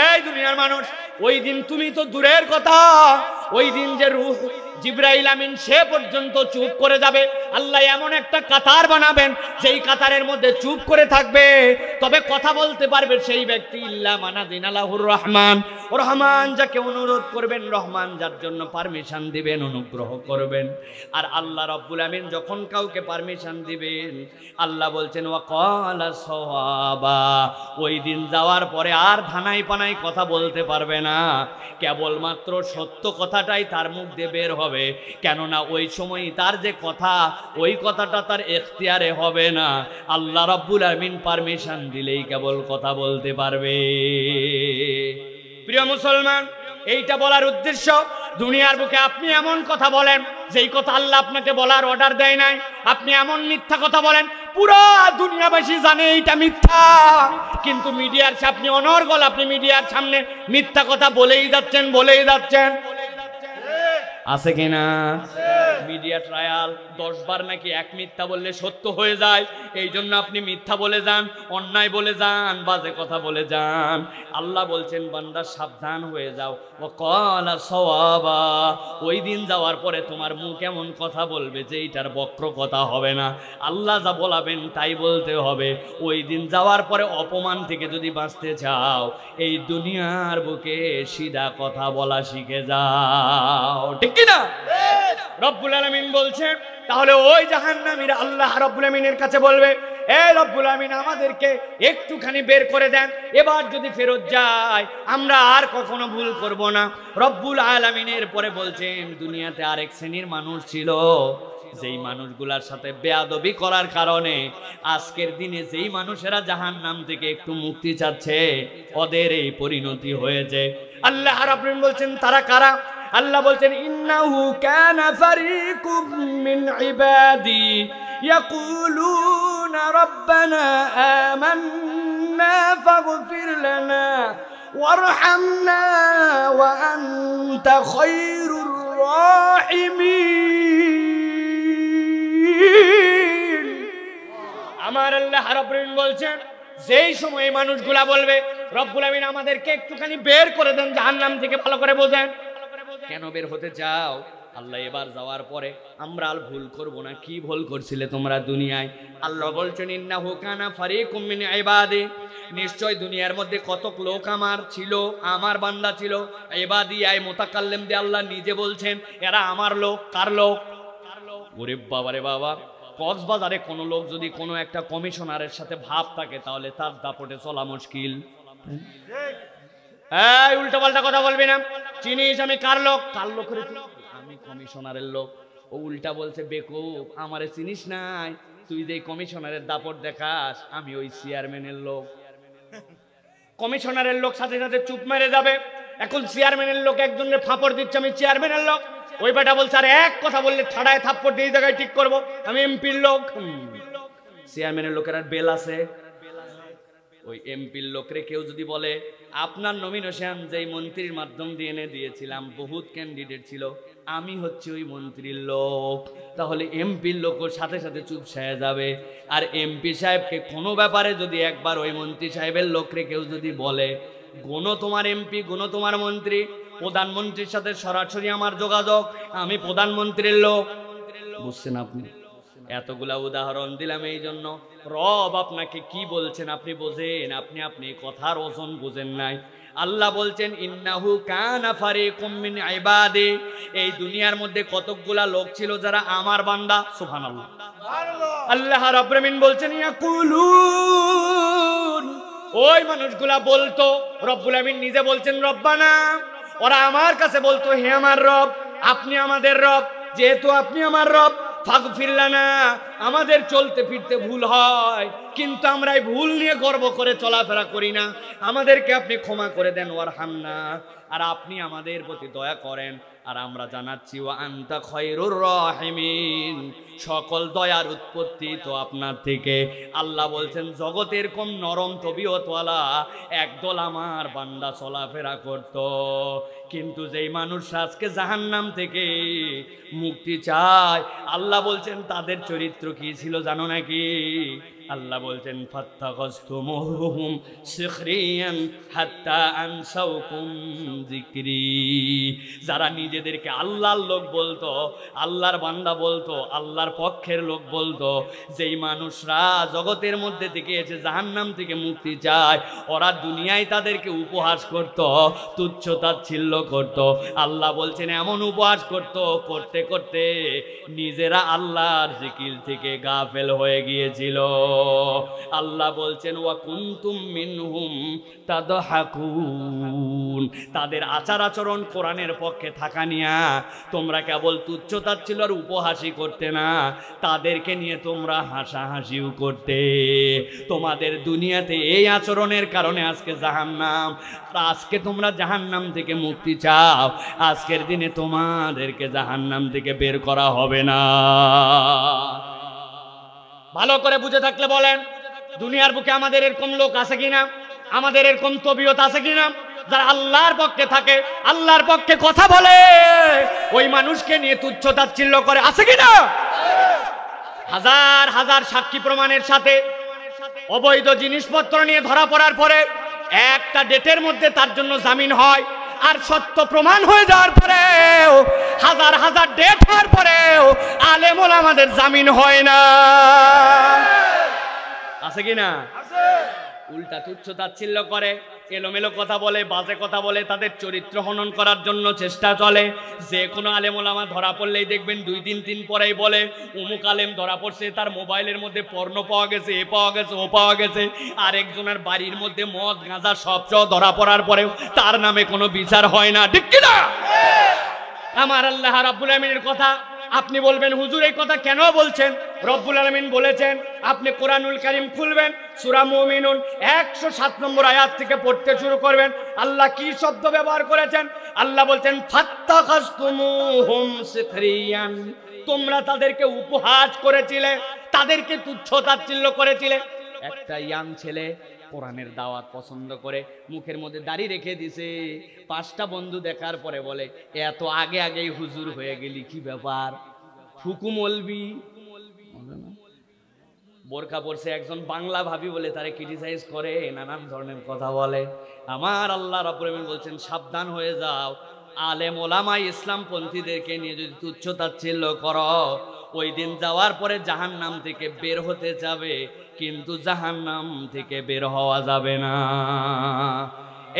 S1: এই দুনিয়ার মানুষ, ওই দিন তুমি তো দূরের কথা, ওই দিন যে রূহ জিবরাইল আমিন সে পর্যন্ত চুপ করে যাবে। আল্লাহ এমন একটা কাতার বানাবেন যেই কাতারের মধ্যে চুপ করে থাকবে, তবে কথা বলতে পারবে সেই ব্যক্তি ইল্লা মান আযিনা লাহুর রহমান। রহমান যাকে অনুরোধ করবেন, রহমান যার জন্য পারমিশন দিবেন, অনুগ্রহ করবেন। আর আল্লাহ রাব্বুল আমিন যখন কাউকে পারমিশন দিবেন, আল্লাহ বলছেন ওয়া ক্বালা সাওয়াবা, ওই দিন যাওয়ার পরে আর ধানাই পানাই কথা বলতে পারবে না, কেবলমাত্র সত্য কথাটাই তার মুখ দিয়ে বের হবে। কেননা ওই সময় তার যে কথা, ওই কথাটা তার এখতিয়ারে হবে না, আল্লাহ রাব্বুল আমিন পারমিশন দিলেই কেবল কথা বলতে পারবে। প্রিয় মুসলমান, এইটা বলার উদ্দেশ্য, দুনিয়ার বুকে আপনি এমন কথা বলেন যেই কথা আল্লাহ আপনাকে বলার অর্ডার দেয় নাই, আপনি এমন মিথ্যা কথা বলেন পুরো দুনিয়াবাসী জানে এইটা মিথ্যা, কিন্তু মিডিয়ার সামনে অনর্গল আপনি মিডিয়ার সামনে মিথ্যা কথা বলেই যাচ্ছেন, বলেই যাচ্ছেন। আছে কিনা? মিডিয়া ট্রায়াল 10 বার নাকি এক মিথ্যা বললে সত্য হয়ে যায়, এই জন্য আপনি মিথ্যা বলে যান, অন্যায় বলে যান, বাজে কথা বলে যান। আল্লাহ বলছেন, বান্দা সাবধান হয়ে যাও, ওয়া ক্বালা সাওয়াবা, ওই দিন যাওয়ার পরে তোমার মুখ এমন কথা বলবে যে এইটার বক্র কথা হবে না, আল্লাহ যা বলাবেন তাই বলতে হবে। ওই দিন যাওয়ার পরে অপমান থেকে যদি বাঁচতে চাও, এই দুনিয়ার বুকে সিধা কথা বলা শিখে যাও, ঠিক কি না? রব্বুল আলামিন বলছেন, তাহলে ওই জাহান্নামীরা আল্লাহ রব্বুল আমিনের কাছে বলবে, এ রব্বুল আমিন আমাদেরকে একটুখানি বের করে দেন, এবার যদি ফেরত যায় আমরা আর কখনো ভুল করব না। রব্বুল আলামিনের পরে বলছেন, দুনিয়াতে আরেক শ্রেণীর মানুষ ছিল, যেই মানুষগুলার সাথে বেয়াদবি করার কারণে আজকের দিনে যেই মানুষেরা জাহান্নাম থেকে একটু মুক্তি চাচ্ছে, ওদের এই পরিণতি হয়েছে। আল্লাহ রাব্বুল আমিন বলছেন, তারা কারা? আল্লাহ বলছেন, ইন্নাহু কানা ফারিকুম মিন ইবাদি ইয়াকুলুনা রাব্বানা আমান্না ফাগফির লানা ওয়ারহামনা ওয়া আনতা খায়রুর রাহিমিন। আমার আল্লাহ রাব্বুল আমিন বলছেন, যেই সময় মানুষগুলা বলবে, রব্বুল আমিন আমাদেরকে একটুখানি বের করে দেন জাহান্নাম থেকে, ভালো করে বোঝেন কেন বের হতে চাও? আল্লাহ এবার যাওয়ার পরে আমরা আর ভুল করব না। কি ভুল করছিলে তোমরা দুনিয়ায়? আল্লাহ বলছেন ইন্নাহু কানা ফারিকুম মিন ইবাদি, নিশ্চয় দুনিয়ার মধ্যে কতক লোক আমার ছিল, আমার বান্দা ছিল। ইবাদি আই মুতাকাল্লিম দিয়ে আল্লাহ নিজে বলছেন এরা আমার লোক। কার লোক? ওরে বাবারে বাবা, কক্সবাজারে কোনো লোক যদি কোনো একটা কমিশনারের সাথে ভাব থাকে তাহলে তার দাপটে চলা মুশকিল। এই উল্টা পাল্টা কথা বলবি না। চিনিস আমি কার লোক? কার লোক? আমি কমিশনারের লোক। ও উল্টা বলছে বেকুব, আমারে চিনিস নাই, তুই যে কমিশনারের দাপট দেখাস আমি ওই চেয়ারম্যানের লোক। কমিশনারের লোক সাথে সাথে চুপ মেরে যাবে। এখন চেয়ারম্যানের লোক একজনের ফাপড় দিচ্ছে আমি চেয়ারম্যানের লোক। ওই বেটা বলছে আর এক কথা বললে ঠাড়ায় থাপ্পড় দিয়ে জায়গায় ঠিক করবো, আমি এমপির লোক। চেয়ারম্যানের লোকের আর বেল আছে? ওই এমপির লোকরে কেউ যদি বলে আপনার নমিনেশন যেই মন্ত্রীর মাধ্যম দিয়ে এনে দিয়েছিলাম, বহুত ক্যান্ডিডেট ছিল, আমি হচ্ছে ওই মন্ত্রীর লোক, তাহলে এমপির লোক ওর সাথে সাথে চুপ সেরে যাবে। আর এমপি সাহেবকে কোনো ব্যাপারে যদি একবার ওই মন্ত্রী সাহেবের লোকরে কেউ যদি বলে গুণ তোমার এমপি, গুণ তোমার মন্ত্রী, প্রধানমন্ত্রীর সাথে সরাসরি আমার যোগাযোগ, আমি প্রধানমন্ত্রীর লোক। বুঝছেন আপনি? এতগুলা উদাহরণ দিলাম এই জন্য রব আপনাকে কি বলছেন আপনি বোঝেন, আপনি কথার ওজন বুঝেন নাই। আল্লাহ বলছেন ইন্নাহু কানা ফারিকুম মিন ইবাদি, এই দুনিয়ার মধ্যে কতকগুলা লোক ছিল যারা আমার বান্দা। সুবহানাল্লাহ। আল্লাহ রাব্বুল আমিন বলছেন ইয়াকুলুন, ওই মানুষগুলা বলতো, রব্বুল আমিন নিজে বলছেন রব্বানা, ওরা আমার কাছে বলতো হে আমার রব, আপনি আমাদের রব, যেহেতু আপনি আমার রব ফাগফির লানা, আমাদের চলতে ফিরতে ভুল হয় কিন্তু আমরা এই ভুল নিয়ে গর্ব করে চলাফেরা করি না, আমাদেরকে আপনি ক্ষমা করে দেন ওয়ারহামনা, আর আপনি আমাদের প্রতি দয়া করেন। আর আমরা জানাচ্ছি ওয়া আনতা খায়রুর রাহিমিন, সকল দয়ার উৎপত্তি তো আপনার থেকে। আল্লাহ বলছেন জগতের কম নরম তবিয়তওয়ালা একদল আমার বান্দা চলাফেরা করত, কিন্তু যেই মানুষ আজকে জাহান্নাম থেকে মুক্তি চায়, আল্লাহ বলছেন তাদের চরিত্র কি ছিল জানো নাকি? আল্লাহ বলছেন ফাত্তাখাযতুমুহুম সিখরিয়ান হাত্তা আনসাউকুম যিকরি, যারা নিজেদেরকে আল্লাহর লোক বলতো, আল্লাহর বান্দা বলতো, আল্লাহর পক্ষের লোক বলতো, যেই মানুষরা জগতের মধ্যে থেকে এসে জাহান্নাম থেকে মুক্তি চায়, ওরা দুনিয়ায় তাদেরকে উপহাস করত, তুচ্ছ তাচ্ছিল্য করত। আল্লাহ বলছেন এমন উপহাস করত, করতে করতে নিজেরা আল্লাহর জিকির থেকে গাফেল হয়ে গিয়েছিল। আল্লাহ বলছেন ওয়া কুনতুম মিনহুম তাদহাকুন, তাদের আচার আচরণ কোরআনের পক্ষে থাকা নিয়া তোমরা কেবল তুচ্ছ তাচ্ছিল্য আর উপহাসই করতে না, তাদেরকে নিয়ে তোমরা হাসাহাসিও করতে। তোমাদের দুনিয়াতে এই আচরণের কারণে আজকে জাহান্নাম, আজকে তোমরা জাহান্নাম থেকে মুক্তি চাও, আজকের দিনে তোমাদেরকে জাহান্নাম থেকে বের করা হবে না। ভালো করে বুঝে থাকলে বলেন, দুনিয়ার বুকে আমাদের এরকম লোক আছে কিনা, আমাদের এরকম তবিয়ত আছে কিনা, যারা আল্লাহর পক্ষে থাকে, আল্লাহর পক্ষে কথা বলে, ওই মানুষকে নিয়ে তুচ্ছ তাচ্ছিল্য করে, আছে কিনা? হাজার হাজার সাক্ষী প্রমাণের সাথে অবৈধ জিনিসপত্র নিয়ে ধরা পড়ার পরে একটা ডেটের মধ্যে তার জন্য জামিন হয়, আর সত্য প্রমাণ হয়ে যাওয়ার পরেও হাজার হাজার ডেট হওয়ার পরেও আলেম ওলামাদের জামিন হয় না। আছে কিনা? উল্টা তুচ্ছ তাচ্ছিল্য করে, এলোমেলো কথা বলে, বাজে কথা বলে, তাদের চরিত্র হনন করার জন্য চেষ্টা চলে। যে কোনো আলেম ওলামা ধরা পড়লেই দেখবেন 2-3 দিন পরেই বলে অমুক আলেম ধরা পড়ছে, তার মোবাইলের মধ্যে পর্নো পাওয়া গেছে, এ পাওয়া গেছে, ও পাওয়া গেছে। আরেকজনের বাড়ির মধ্যে মদ গাঁজা সব ধরা পড়ার পরেও তার নামে কোনো বিচার হয় না। ঠিক কিনা? আমার আল্লাহ রাব্বুল আমিনের কথা আপনি বলবেন হুজুর এই কথা কেন বলছেন? রব্বুল আলামিন বলেছেন, আপনি কোরআনুল কারীম খুলবেন, সূরা মুমিনুন 107 নম্বর আয়াত থেকে পড়তে শুরু করবেন। আল্লাহ কি শব্দ ব্যবহার করেছেন? আল্লাহ বলছেন ফাত্তাখাযতুমুহুম সিখরিয়ান, তোমরা তাদেরকে উপহাস করেছিলে, তাদেরকে তুচ্ছ তাচ্ছিল্য করেছিলে। একটা ইয়াং ছেলে কোরআনের দাওয়াত পছন্দ করে মুখের মধ্যে দাড়ি রেখে দিছে, 5টা বন্ধু দেখার পরে বলে এত আগে আগেই হুজুর হয়ে গেলি, কি ব্যাপার? হুকুমলবি বোরকা পরছে, একজন বাংলা ভাবি বলে তারে ক্রিটিসাইজ করে, নানান ধরনের কথা বলে। আমার আল্লাহ রাব্বুল আমিন বলছেন সাবধান হয়ে যাও, আলেম ওলামা ইসলামপন্থীদেরকে নিয়ে যদি তুচ্ছ তাচ্ছিল্য করো, ওই দিন যাওয়ার পরে জাহান্নাম থেকে বের হতে যাবে, কিন্তু জাহান্নাম থেকে বের হওয়া যাবে না।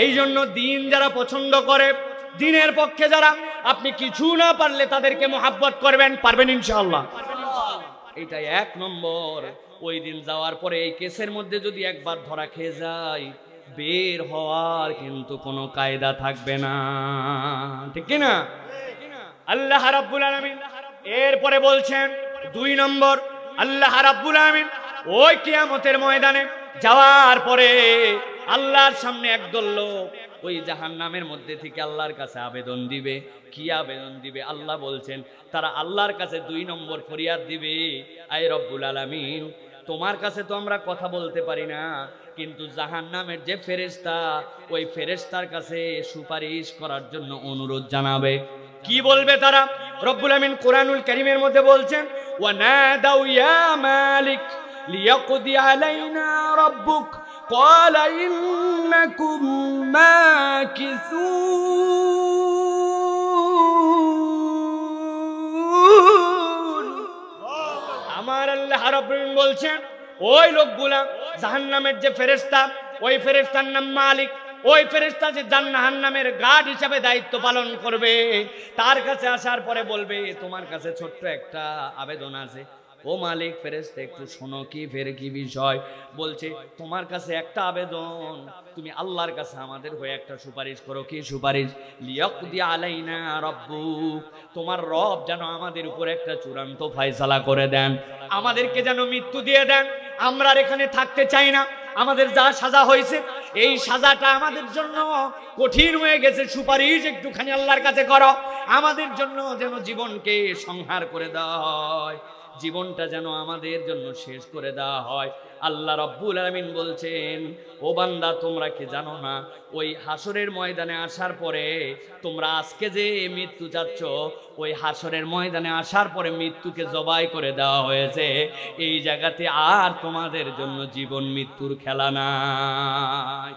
S1: এই জন্য দিন যারা পছন্দ করে, দিনের পক্ষে যারা, আপনি কিছু না পারলে তাদেরকে মোহাব্বত করবেন, পারবেন ইনশাআল্লাহ। এইটা এক নম্বর। ওই দিন যাওয়ার পরে এই কেসের মধ্যে যদি একবার ধরা খেয়ে যায়, বের হওয়ার কিন্তু কোনো কায়দা থাকবে না, ঠিক কি না? আল্লাহ রাব্বুল আলামিন এরপরে বলছেন 2 নম্বর, আল্লাহ রাব্বুল আলামিন ওই কিয়ামতের ময়দানে যাওয়ার পরে আল্লাহর সামনে একদল লোক ওই জাহান্নামের মধ্যে থেকে আল্লাহর কাছে আবেদন দিবে। কি আবেদন দিবে? আল্লাহ বলছেন তারা আল্লাহর কাছে 2 নম্বর ফরিয়াদ দিবে, আয় রব্বুল আলামিন, তোমার কাছে তো আমরা কথা বলতে পারি না, কিন্তু জাহান্নামের যে ফেরেশতা, ওই ফেরেশতার কাছে সুপারিশ করার জন্য অনুরোধ জানাবে। কি বলবে তারা? রব্বুল আমিন কোরআনুল কারীমের মধ্যে বলছেন, ওয়া নাদাউ ইয়া মালিক লিয়াকদি আলাইনা রাব্বুক ক্বালা ইন্নাকুম মাকিসুন। আমার আল্লাহ রাব্বুল আমিন বলছেন ওই লোকগুলা, জাহান্নামের যে ফেরেশতা, ওই ফেরেশতার নাম মালিক, ওই ফেরেশতা যে জাহান্নামের গার্ড হিসাবে দায়িত্ব পালন করবে, তার কাছে আসার পরে বলবে, তোমার কাছে ছোট্ট একটা আবেদন আছে। ও মালিক, ফেরেশতা একটু শোনো, কি বিষয়? বলছে তোমার কাছে একটা আবেদন, তুমি আল্লাহর কাছে আমাদের হয়ে একটা সুপারিশ করো। কি সুপারিশ? লিয়াকদি আলাইনা রাব্বুক, তোমার রব যেন আমাদের উপর একটা চূড়ান্ত ফয়সালা করে দেন, আমাদেরকে যেন মৃত্যু দিয়ে দেন। আমরা আর এখানে থাকতে চাই না, আমাদের যা সাজা হয়েছে এই সাজাটা আমাদের জন্য কঠিন হয়ে গেছে, সুপারিশ একটুখানি আল্লাহর কাছে করো, আমাদের জন্য যেন জীবনকে সংহার করে দেওয়া হয়, জীবনটা যেন আমাদের জন্য শেষ করে দেওয়া হয়। আল্লাহ রাব্বুল আলামিন বলছেন, ও বান্দা, তোমরা কি জানো না ওই হাসরের ময়দানে আসার পরে, তোমরা আজকে যে মৃত্যু চাচ্ছ, ওই হাসরের ময়দানে আসার পরে মৃত্যুকে জবাই করে দেওয়া হয়েছে, এই জায়গাতে আর তোমাদের জন্য জীবন মৃত্যুর খেলা নাই।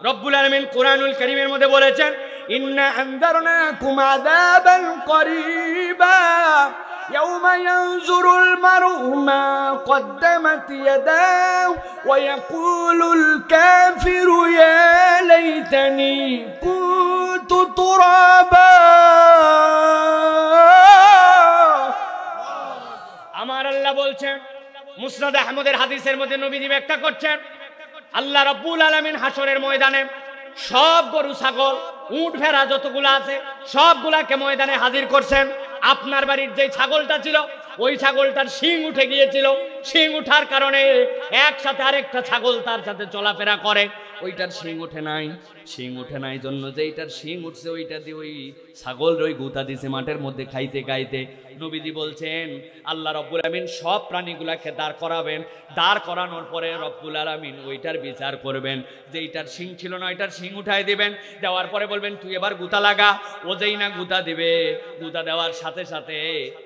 S1: রব্বুল আলামিন কোরআনুল কারীমের মধ্যে বলেছেন, ইন্না আনযারনাকুম আযাবান করিবা يوم ينظر المرء ما قدمت يداه ويقول الكافر يا ليتني كنت ترابا। আমার আল্লাহ বলছেন, মুসনাদ আহমদের হাদিসের মধ্যে নবীজি ব্যাখ্যা করছেন, আল্লাহ রাব্বুল আলামিন হাসরের ময়দানে সব গরু ছাগল উট ভেড়া যতগুলো আছে সবগুলাকে ময়দানে হাজির করছেন। আপনার বাড়ির যে ছাগলটা ছিল, ওই ছাগলটার শিং উঠে গিয়েছিল, শিং উঠার কারণে একসাথে আরেকটা ছাগল তার সাথে চলাফেরা করে, ওইটার শিং উঠে নাই। শিং উঠে নাই জন্য যেইটার শিং উঠছে ওইটা দিয়ে ওই ছাগল ওই গুতা দিছে মাঠের মধ্যে খাইতে খাইতে। নবীজি বলছেন, আল্লাহ রব্বুল আলামিন সব প্রাণীগুলাকে দাঁড় করাবেন, দাঁড় করানোর পরে রব্বুল আলামিন ওইটার বিচার করবেন, যেইটার শিং ছিল না ওইটার শিং উঠাই দিবেন, দেওয়ার পরে বলবেন তুই এবার গুতা লাগা। ও যেই না গুতা দিবে, গুতা দেওয়ার সাথে সাথে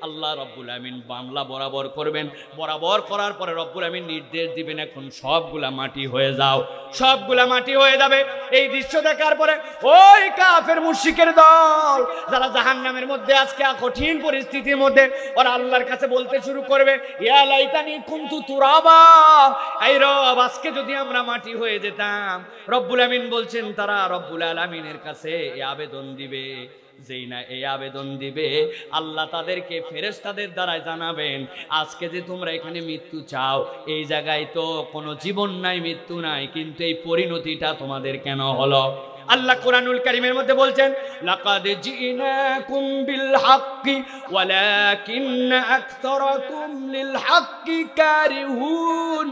S1: আল্লাহ রব্বুল আলামিন বামলা বরাবর করবেন, বরাবর করার পরে রব্বুল আলামিন নির্দেশ দিবেন, এখন সবগুলা মাটি হয়ে যাও, সবগুলা মাটি হয়ে যাবে। এই দৃশ্য দেখার পরে ওই কাফের মুশরিকের দল যারা জাহান্নামের মধ্যে আজকে কঠিন পরিস্থিতির মধ্যে, ওরা আল্লাহর কাছে বলতে শুরু করবে, ইয়া লাইতানি কুনতু তুরাবা, এই রব আজকে যদি আমরা মাটি হয়ে যেতাম। রব্বুল আমিন বলছেন তারা রব্বুল আলামিনের কাছে এই আবেদন দিবে, যেই না এই আবেদন দিবে আল্লাহ তাদেরকে ফেরেশতাদের দ্বারা জানাবেন, আজকে যে তোমরা এখানে মৃত্যু চাও, এই জায়গায় তো কোনো জীবন নাই, মৃত্যু নাই, কিন্তু এই পরিণতিটা তোমাদের কেন হলো? আল্লাহ কোরআনুল কারীমের মধ্যে বলছেন, লাকাদ জিনাকুম বিল হাক্কি ওয়ালাকিন্না আকসারাকুম লিল হাক্কি কারিহুন।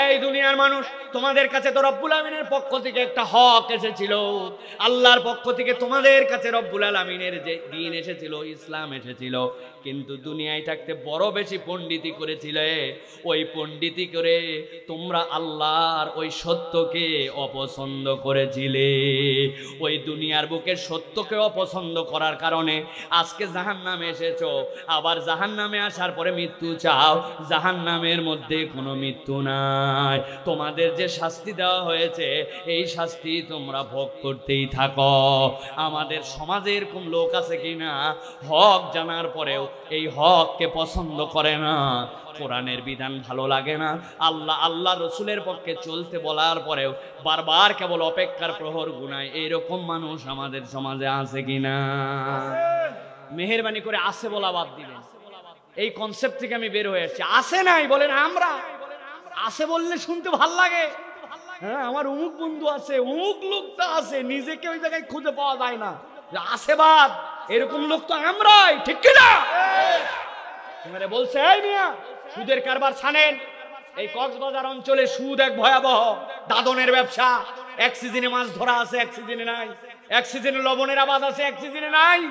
S1: এই দুনিয়ার মানুষ, তোমাদের কাছে তো রব্বুল আমিনের পক্ষ থেকে একটা হক এসেছিল, আল্লাহর পক্ষ থেকে তোমাদের কাছে রব্বুল আলামিনের যে দ্বীন এসেছিল, ইসলাম এসেছিল, কিন্তু দুনিয়ায় থাকতে বড় বেশি পণ্ডিতি করেছিলে, ওই পণ্ডিতি করে তোমরা আল্লাহর ওই সত্যকে অপছন্দ করেছিলে। ওই দুনিয়ার বুকে সত্যকে অপছন্দ করার কারণে আজকে জাহান্নামে এসেছো। আবার জাহান্নামে আসার পরে মৃত্যু চাও, জাহান্নামের মধ্যে কোনো মৃত্যু নাই। তোমাদের যে শাস্তি দেওয়া হয়েছে এই শাস্তি তোমরা ভোগ করতেই থাকো। আমাদের সমাজে এরকম লোক আছে কিনা হক জানার পরেও এই হককে পছন্দ করে না, কোরআনের বিধান ভালো লাগে না, আল্লাহ রসুলের পক্ষে চলতে বলার পরেও বারবার কেবল অপেক্ষার প্রহর গুনায়, এইরকম মানুষ আমাদের সমাজে আছে কিনা? মেহেরবানি করে আছে বলা বাদ দিবেন। এই কনসেপ্ট থেকে আমি বের হয়ে আসছি। আছে নাই বলেন, আমরা আছে বললে শুনতে ভাল লাগে। হ্যাঁ, আমার অমুক বন্ধু আছে, অমুক লোকটা আছে, নিজেকে ওই জায়গায় খুঁজে পাওয়া যায় না, আছে বাদ, এরকম লোক তো আমরাই, ঠিক কিনা? এবারে বলছে এই মিয়া সুদের কারবার ছানেন। এই কক্সবাজার অঞ্চলে সুদ এক ভয়াবহ, দাদনের ব্যবসা। এক সিজনে মাছ ধরা আছে, এক সিজনে নাই, এক সিজনে লবণের আবাদ আছে, এক সিজনে নাই।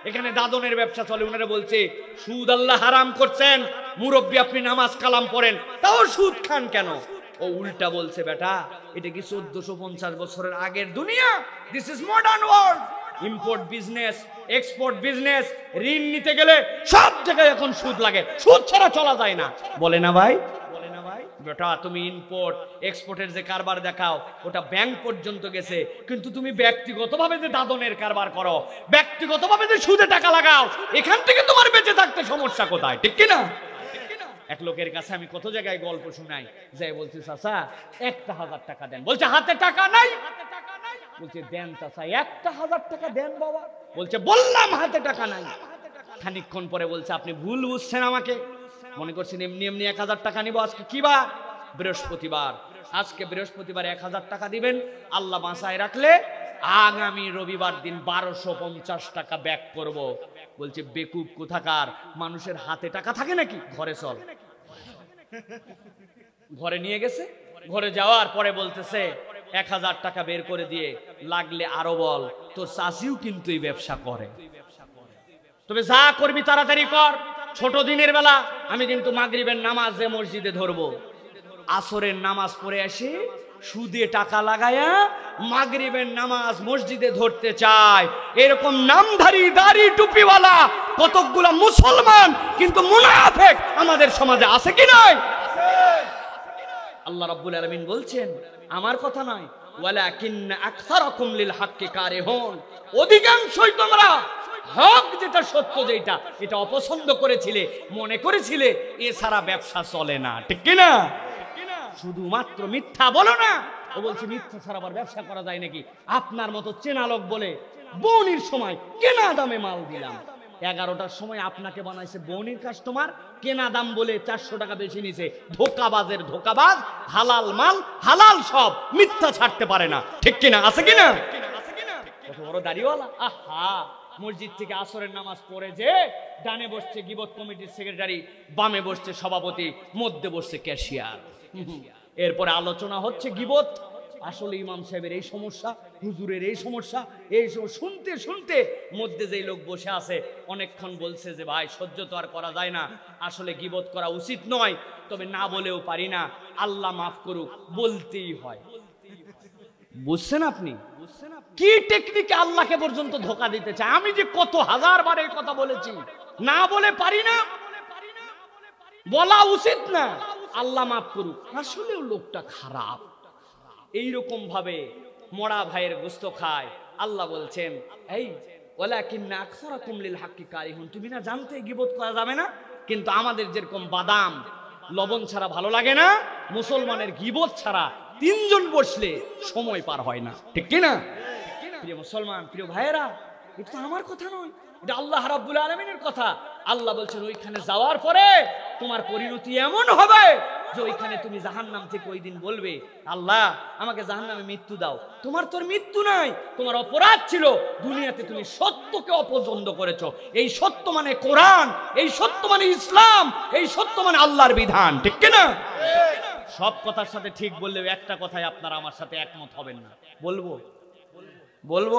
S1: এখানে দাদনের ব্যবসা চলে। উনারা বলছে সুদ আল্লাহ হারাম করছেন, মুরব্বী আপনি নামাজ কালাম পড়েন, তাও সুদ খান কেন? ও উল্টা বলছে, বেটা এটা কি 1450 বছরের আগের দুনিয়া? This is modern world. Import business, export business, ঋণ নিতে গেলে সব জায়গায় এখন সুদ লাগে, সুদ ছাড়া চলা যায় না। বলে না ভাই, বলে না ভাই? বেটা তুমি ইম্পোর্ট এক্সপোর্টের যে কারবার দেখাও ওটা ব্যাংক পর্যন্ত গেছে, কিন্তু তুমি ব্যক্তিগতভাবে যে দাদনের কারবার করো, ব্যক্তিগতভাবে যে সুদে টাকা লাগাও, এখান থেকে তোমার বেঁচে থাকতে সমস্যা কোথায়, ঠিক কি না? এক লোকের কাছে আমি কত জায়গায় গল্প শুনাই, যাই বলছি চাচা 1000 টাকা দেন, বলছে হাতে টাকা নাই। বলছে দেন চাচা 1000 টাকা দেন বাবা, বলছে বললাম হাতে টাকা নাই। খানিকক্ষণ পরে বলছে আপনি ভুল বুঝছেন আমাকে, মনে করছেন এমনি এমনি 1000 টাকা নিব। আজকে কি বার? বৃহস্পতিবার। আজকে বৃহস্পতিবার 1000 টাকা দিবেন, আল্লাহ বাঁচায় রাখলে আগামী রবিবার দিন 1250 টাকা ব্যাক করব। বলছে বেকুব কোথাকার, মানুষের হাতে টাকা থাকে নাকি? ঘরে চল। ঘরে নিয়ে গেছে, ঘরে যাওয়ার পরে বলতেছে 1000 টাকা বের করে দিয়ে লাগলে আরো বল, তোর চাষিও কিন্তু এই ব্যবসা করে, তবে যা করবি তাড়াতাড়ি কর। ছোট দিনের বেলা আমি কিন্তু মাগরিবের নামাজে মসজিদে ধরবো, আসরের নামাজ পড়ে আসি সুদে টাকা লাগায়া মাগরিবের নামাজ মসজিদে ধরতে চায়। এরকম নামধারী দাড়ি টুপিওয়ালা কতকগুলা মুসলমান কিন্তু মুনাফিক আমাদের সমাজে আছে কি নাই? আল্লাহ রাব্বুল আলামিন বলছেন, আমার কথা নয়, ওয়ালাকিন্না আকসারাকুম লিল হাক্কি কারিহুন, অধিকাংশই তোমরা হক যেটা সত্য যেটা এটা অপছন্দ করেছিলে, মনে করেছিলে এছাড়া ব্যবসা চলে না, ঠিক কি না? শুধুমাত্র মিথ্যা বলো না। ও বলছে মিথ্যা ছাড়া আবার ব্যবসা করা যায় নাকি? আপনার মতো চেনা লোক বলে বৌনির সময় কেনা দামে মাল দিলাম, 11টার সময় আপনাকে বানাইছে বৌনির কাস্টমার, কেনা দাম বলে 400 টাকা বেশি নিছে। ধোকাবাজের ধোকাবাজ, হালাল মাল হালাল সব, মিথ্যা ছাড়তে পারে না, ঠিক কিনা? আছে কিনা? কত বড় দাড়িওয়ালা! আহা, মসজিদ থেকে আসরের নামাজ পড়ে যে ডানে বসছে গিবত কমিটির সেক্রেটারি, বামে বসছে সভাপতি, মধ্যে বসছে ক্যাশিয়ার। এরপরে আলোচনা হচ্ছে গিবত। আসলে ইমাম সাহেবের এই সমস্যা, হুজুরের এই সমস্যা, এই শুনতে শুনতে মধ্যে যেই লোক বসে আছে অনেকক্ষণ বলছে যে ভাই সহ্য তো আর করা যায় না, আসলে গিবত করা উচিত নয়, তবে না বলেও পারি না, আল্লাহ মাফ করুক, বলতেই হয়। বুঝছেন আপনি কি টেকনিকে আল্লাহকে পর্যন্ত ধোকা দিতে চায়? আমি যে কত হাজারবার এই কথা বলেছি, না বলে পারি না, বলা উচিত না, আল্লাহ মাফ করুক। আসলেও লোকটা খারাপ। এইরকম ভাবে মরা ভাইয়ের গোস্ত খায়। আল্লাহ বলছেন, এই ওয়ালাকিন্না আকসারাকুম লিল হাক্কি কারিহুন, তুমি না জানতে গীবত করা যাবে না, কিন্তু আমাদের যেরকম বাদাম লবণ ছাড়া ভালো লাগে না, মুসলমানের গীবত ছাড়া 3 জন বসলে সময় পার হয় না, ঠিক কি না? প্রিয় মুসলমান, প্রিয় ভাইয়েরা, এটা আমার কথা নয়, এটা আল্লাহ রাব্বুল আলামিনের কথা। আল্লাহ বলছেন ওইখানে যাওয়ার পরে তোমার পরিণতি এমন হবে যে ওইখানে তুমি জাহান্নাম থেকে ওই দিন বলবে, আল্লাহ আমাকে জাহান্নামে মৃত্যু দাও। তোমার তোর মৃত্যু নাই, তোমার অপরাধ ছিল দুনিয়াতে তুমি সত্যকে অপছন্দ করেছো। এই সত্য মানে কোরআন, এই সত্য মানে ইসলাম, এই সত্য মানে আল্লাহর বিধান, ঠিক কি না? সব কথার সাথে ঠিক বললেও একটা কথায় আপনারা আমার সাথে একমত হবেন না। বলবো বলবো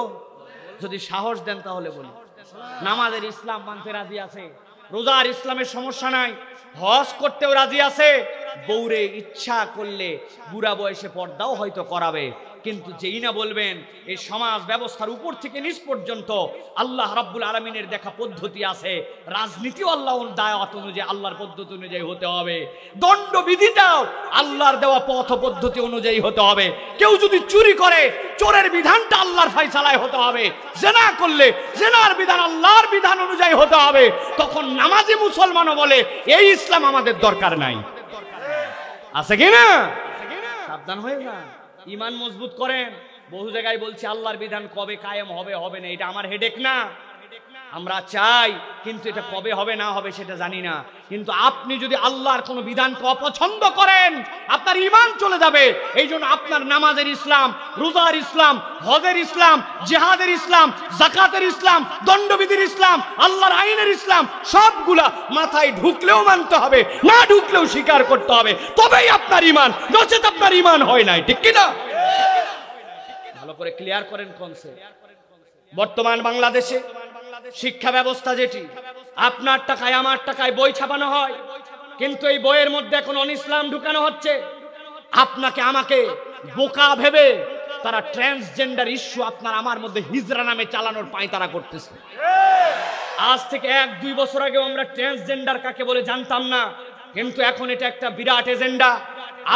S1: যদি সাহস দেন তাহলে বলি। নামাজের ইসলাম মানতে রাজি আছে, রোজার ইসলামের সমস্যা নাই, হজ করতেও রাজি আছে, বউরে ইচ্ছা করলে বুড়া বয়সে পর্দাও হয়তো করাবে। কিন্তু যেই না বলবেন এই সমাজ ব্যবস্থার উপর থেকে নিচ পর্যন্ত আল্লাহ রাব্বুল আলামিনের দেখা পদ্ধতি আছে, রাজনীতিও আল্লাহর দাওয়াত অনুযায়ী, আল্লাহর পদ্ধতি অনুযায়ী হতে হবে, দণ্ডবিধিটাও আল্লাহর দেওয়া পথ পদ্ধতি অনুযায়ী হতে হবে। কেউ যদি চুরি করে, চোরের বিধানটা আল্লাহর ফয়সালায় হতে হবে, জিনা করলে জিনার বিধান আল্লাহর বিধান অনুযায়ী হতে হবে। তখন নামাজি মুসলমানও বলে এই ইসলাম আমাদের দরকার নাই। আছে কি না? সাবধান হয়ে যান, ঈমান মজবুত করেন। বহু জায়গায় বলছি আল্লাহর বিধান কবে কায়েম হবে, হবে না, এটা আমার হেডেক না। আমরা চাই, কিন্তু এটা কবে হবে না হবে সেটা জানি না। কিন্তু আপনি যদি আল্লাহর কোনো বিধানকে অপছন্দ করেন, আপনার ঈমান চলে যাবে। এই জন্য আপনার নামাজের ইসলাম, রোজার ইসলাম, হজের ইসলাম, জিহাদের ইসলাম, যাকাতের ইসলাম, দণ্ডবিধির ইসলাম, আল্লাহর আইনের ইসলাম সবগুলা মাথায় ঢুকলেও মানতে হবে, না ঢুকলেও স্বীকার করতে হবে, তবেই আপনার ঈমান, নচেত আপনার ঈমান হয় নাই। ঠিক কি না? ভালো করে ক্লিয়ার করেন কনসেপ্ট। বর্তমান বাংলাদেশে শিক্ষা ব্যবস্থা যেটি, আপনার টাকায় আমার টাকায় বই ছাপানো হয়, কিন্তু এই বইয়ের মধ্যে এখন অনইসলাম ঢুকানো হচ্ছে। আপনাকে আমাকে বোকা ভেবে তারা ট্রান্সজেন্ডার ইস্যু আপনার আমার মধ্যে হিজরা নামে চালানোর পায়তারা করতেছে। আজ থেকে 1-2 বছর আগে আমরা ট্রান্সজেন্ডার কাকে বলে জানতাম না, কিন্তু এখন এটা একটা বিরাট এজেন্ডা।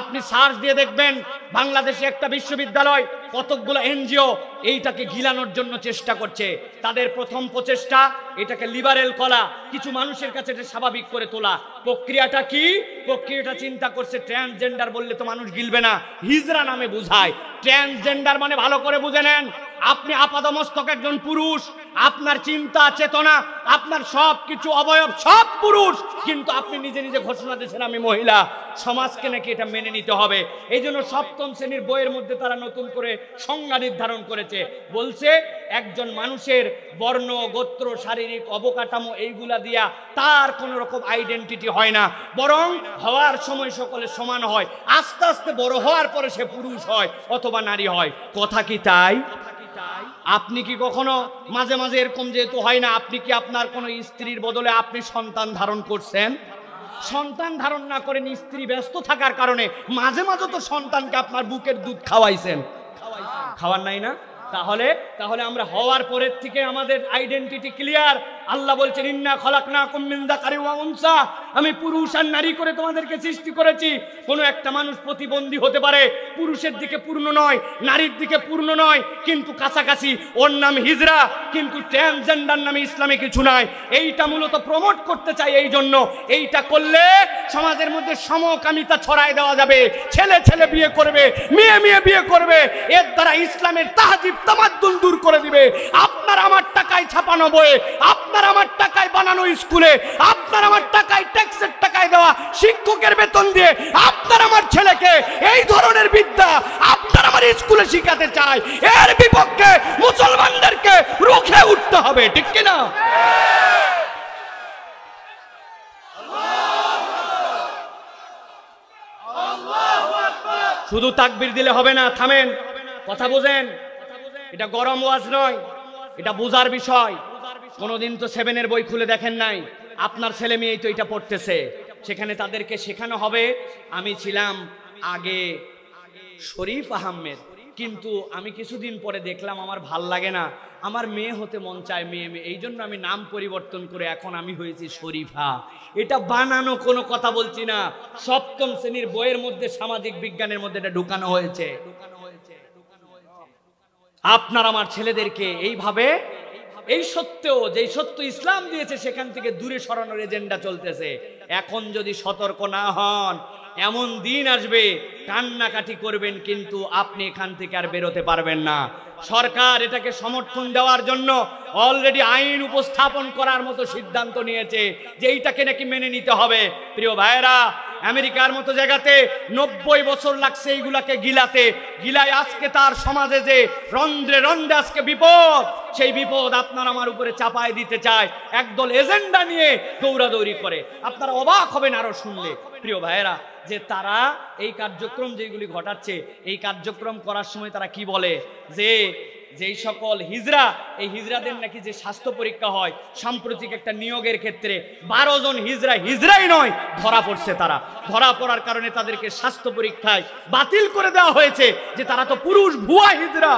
S1: আপনি সার্চ দিয়ে দেখবেন বাংলাদেশে একটা বিশ্ববিদ্যালয়, কতকগুলো এনজিও এইটাকে গিলানোর জন্য চেষ্টা করছে। তাদের প্রথম প্রচেষ্টা এটাকে লিবারেল করা, কিছু মানুষের কাছে এটা স্বাভাবিক করে তোলা। প্রক্রিয়াটা কি? প্রক্রিয়াটা চিন্তা করছে ট্রান্সজেন্ডার বললে তো মানুষ গিলবে না, হিজরা নামে বুঝায়। ট্রান্সজেন্ডার মানে ভালো করে বুঝে নেন, আপনি আপাদমস্তক একজন পুরুষ, আপনার চিন্তা চেতনা, আপনার সব কিছু অবয়ব সব পুরুষ, কিন্তু আপনি নিজে নিজে ঘোষণা দিয়েছেন আমি মহিলা। সমাজকে নাকি এটা মেনে নিতে হবে। এই জন্য 7ম শ্রেণীর বইয়ের মধ্যে তারা নতুন করে সংজ্ঞা নির্ধারণ করেছে। বলছে একজন মানুষের বর্ণ, গোত্র, শারীরিক অবকাঠামো এইগুলা দিয়া তার কোনো রকম আইডেন্টিটি হয় না, বরং হওয়ার সময় সকলে সমান হয়। আস্তে আস্তে বড় হওয়ার পরে সে পুরুষ হয় অথবা নারী হয়। কথা কি তাই? আপনি কি কখনো মাঝে মাঝে এরকম যেহেতু হয় না, আপনি কি আপনার কোনো স্ত্রীর বদলে আপনি সন্তান ধারণ করছেন? সন্তান ধারণ না করেন, স্ত্রী ব্যস্ত থাকার কারণে মাঝে মাঝে তো সন্তানকে আপনার বুকের দুধ খাওয়াইছেন, খাওয়ার নাই না? তাহলে আমরা হওয়ার পরের থেকে আমাদের আইডেন্টিটি ক্লিয়ার। আল্লাহ বলছেন ইন্না খলাকনাকুম মিন যাকারিন ওয়া উনসা, আমি পুরুষ আর নারী করে তোমাদেরকে সৃষ্টি করেছি। কোনো একটা মানুষ প্রতিবন্ধী হতে পারে, পুরুষের দিকে পূর্ণ নয়, নারীর দিকে পূর্ণ নয়, কিন্তু কাছাকাছি, ওর নাম হিজরা, কিন্তু ট্রান্সজেন্ডার নামে ইসলামে কিছু নাই। এইটা মূলত প্রমোট করতে চাই। এই জন্য এইটা করলে সমাজের মধ্যে সমকামিতা ছড়ায় দেওয়া যাবে, ছেলে ছেলে বিয়ে করবে, মেয়ে মেয়ে বিয়ে করবে, এর দ্বারা ইসলামের তাহজিব তামাদ্দুন দূর করে দিবে। আপনার আমার টাকায় ছাপানো বইয়ে, আপনার আমার টাকায় বানানো স্কুলে, আপনার আমার টাকায় ট্যাক্সের টাকায় দেওয়া শিক্ষকের বেতন দিয়ে আপনার আমার ছেলেকে এই ধরনের বিদ্যা আপনার আমার স্কুলে শিখাতে চায়, এর বিপক্ষে মুসলমানদেরকে রুখে উঠতে হবে। ঠিক কিনা? শুধু তাকবীর দিলে হবে না, থামেন, কথা বোঝেন। এটা গরম ওয়াজ নয়, এটা বোঝার বিষয়। কোনোদিন তো 7-এর বই খুলে দেখেন নাই, আপনার ছেলে মেয়েই তো এটা পড়তেছে, সেখানে তাদেরকে শেখানো হবে। আমি ছিলাম আগে শরীফ আহমেদ, কিন্তু আমি কিছুদিন পরে দেখলাম আমার ভাল লাগে না, আমার মেয়ে হতে মন চায়, মেয়ে মেয়ে, এই জন্য আমি নাম পরিবর্তন করে এখন আমি হয়েছি শরীফা। এটা বানানো কোনো কথা বলছি না, 7ম শ্রেণীর বইয়ের মধ্যে সামাজিক বিজ্ঞানের মধ্যে এটা ঢুকানো হয়েছে। আপনার আমার ছেলেদেরকে এইভাবে, এই সত্যেও যে সত্য ইসলাম দিয়েছে সেখান থেকে দূরে সরানোর এজেন্ডা চলতেছে। এখন যদি সতর্ক না হন, এমন দিন আসবে কান্নাকাটি করবেন, কিন্তু আপনি এখান থেকে আর বেরোতে পারবেন না। সরকার এটাকে সমর্থন দেওয়ার জন্য অলরেডি আইন উপস্থাপন করার মতো সিদ্ধান্ত নিয়েছে যে এইটাকে নাকি মেনে নিতে হবে। প্রিয় ভাইয়েরা, আমেরিকার মতো জায়গাতে 90 বছর লাগছে এইগুলাকে গিলাতে, গিলায় আজকে তার সমাজে যে রন্ধ্রে রন্ধ্রে আজকে বিপদ, সেই বিপদ আপনার আমার উপরে চাপায় দিতে চায়, একদল এজেন্ডা নিয়ে দৌড়াদৌড়ি করে। আপনারা অবাক হবেন আরো শুনলে প্রিয় ভাইয়েরা, যে তারা এই কার্যক্রম যেগুলি ঘটাচ্ছে, এই কার্যক্রম করার সময় তারা কি বলে যে যেই সকল হিজড়া, এই হিজড়াদের নাকি যে স্বাস্থ্য পরীক্ষা হয় সাম্প্রতিক একটা নিয়োগের ক্ষেত্রে 12 জন হিজড়াই নয় ধরা পড়ছে। তারা ধরা পড়ার কারণে তাদেরকে স্বাস্থ্য পরীক্ষায় বাতিল করে দেওয়া হয়েছে যে তারা তো পুরুষ ভুয়া হিজড়া।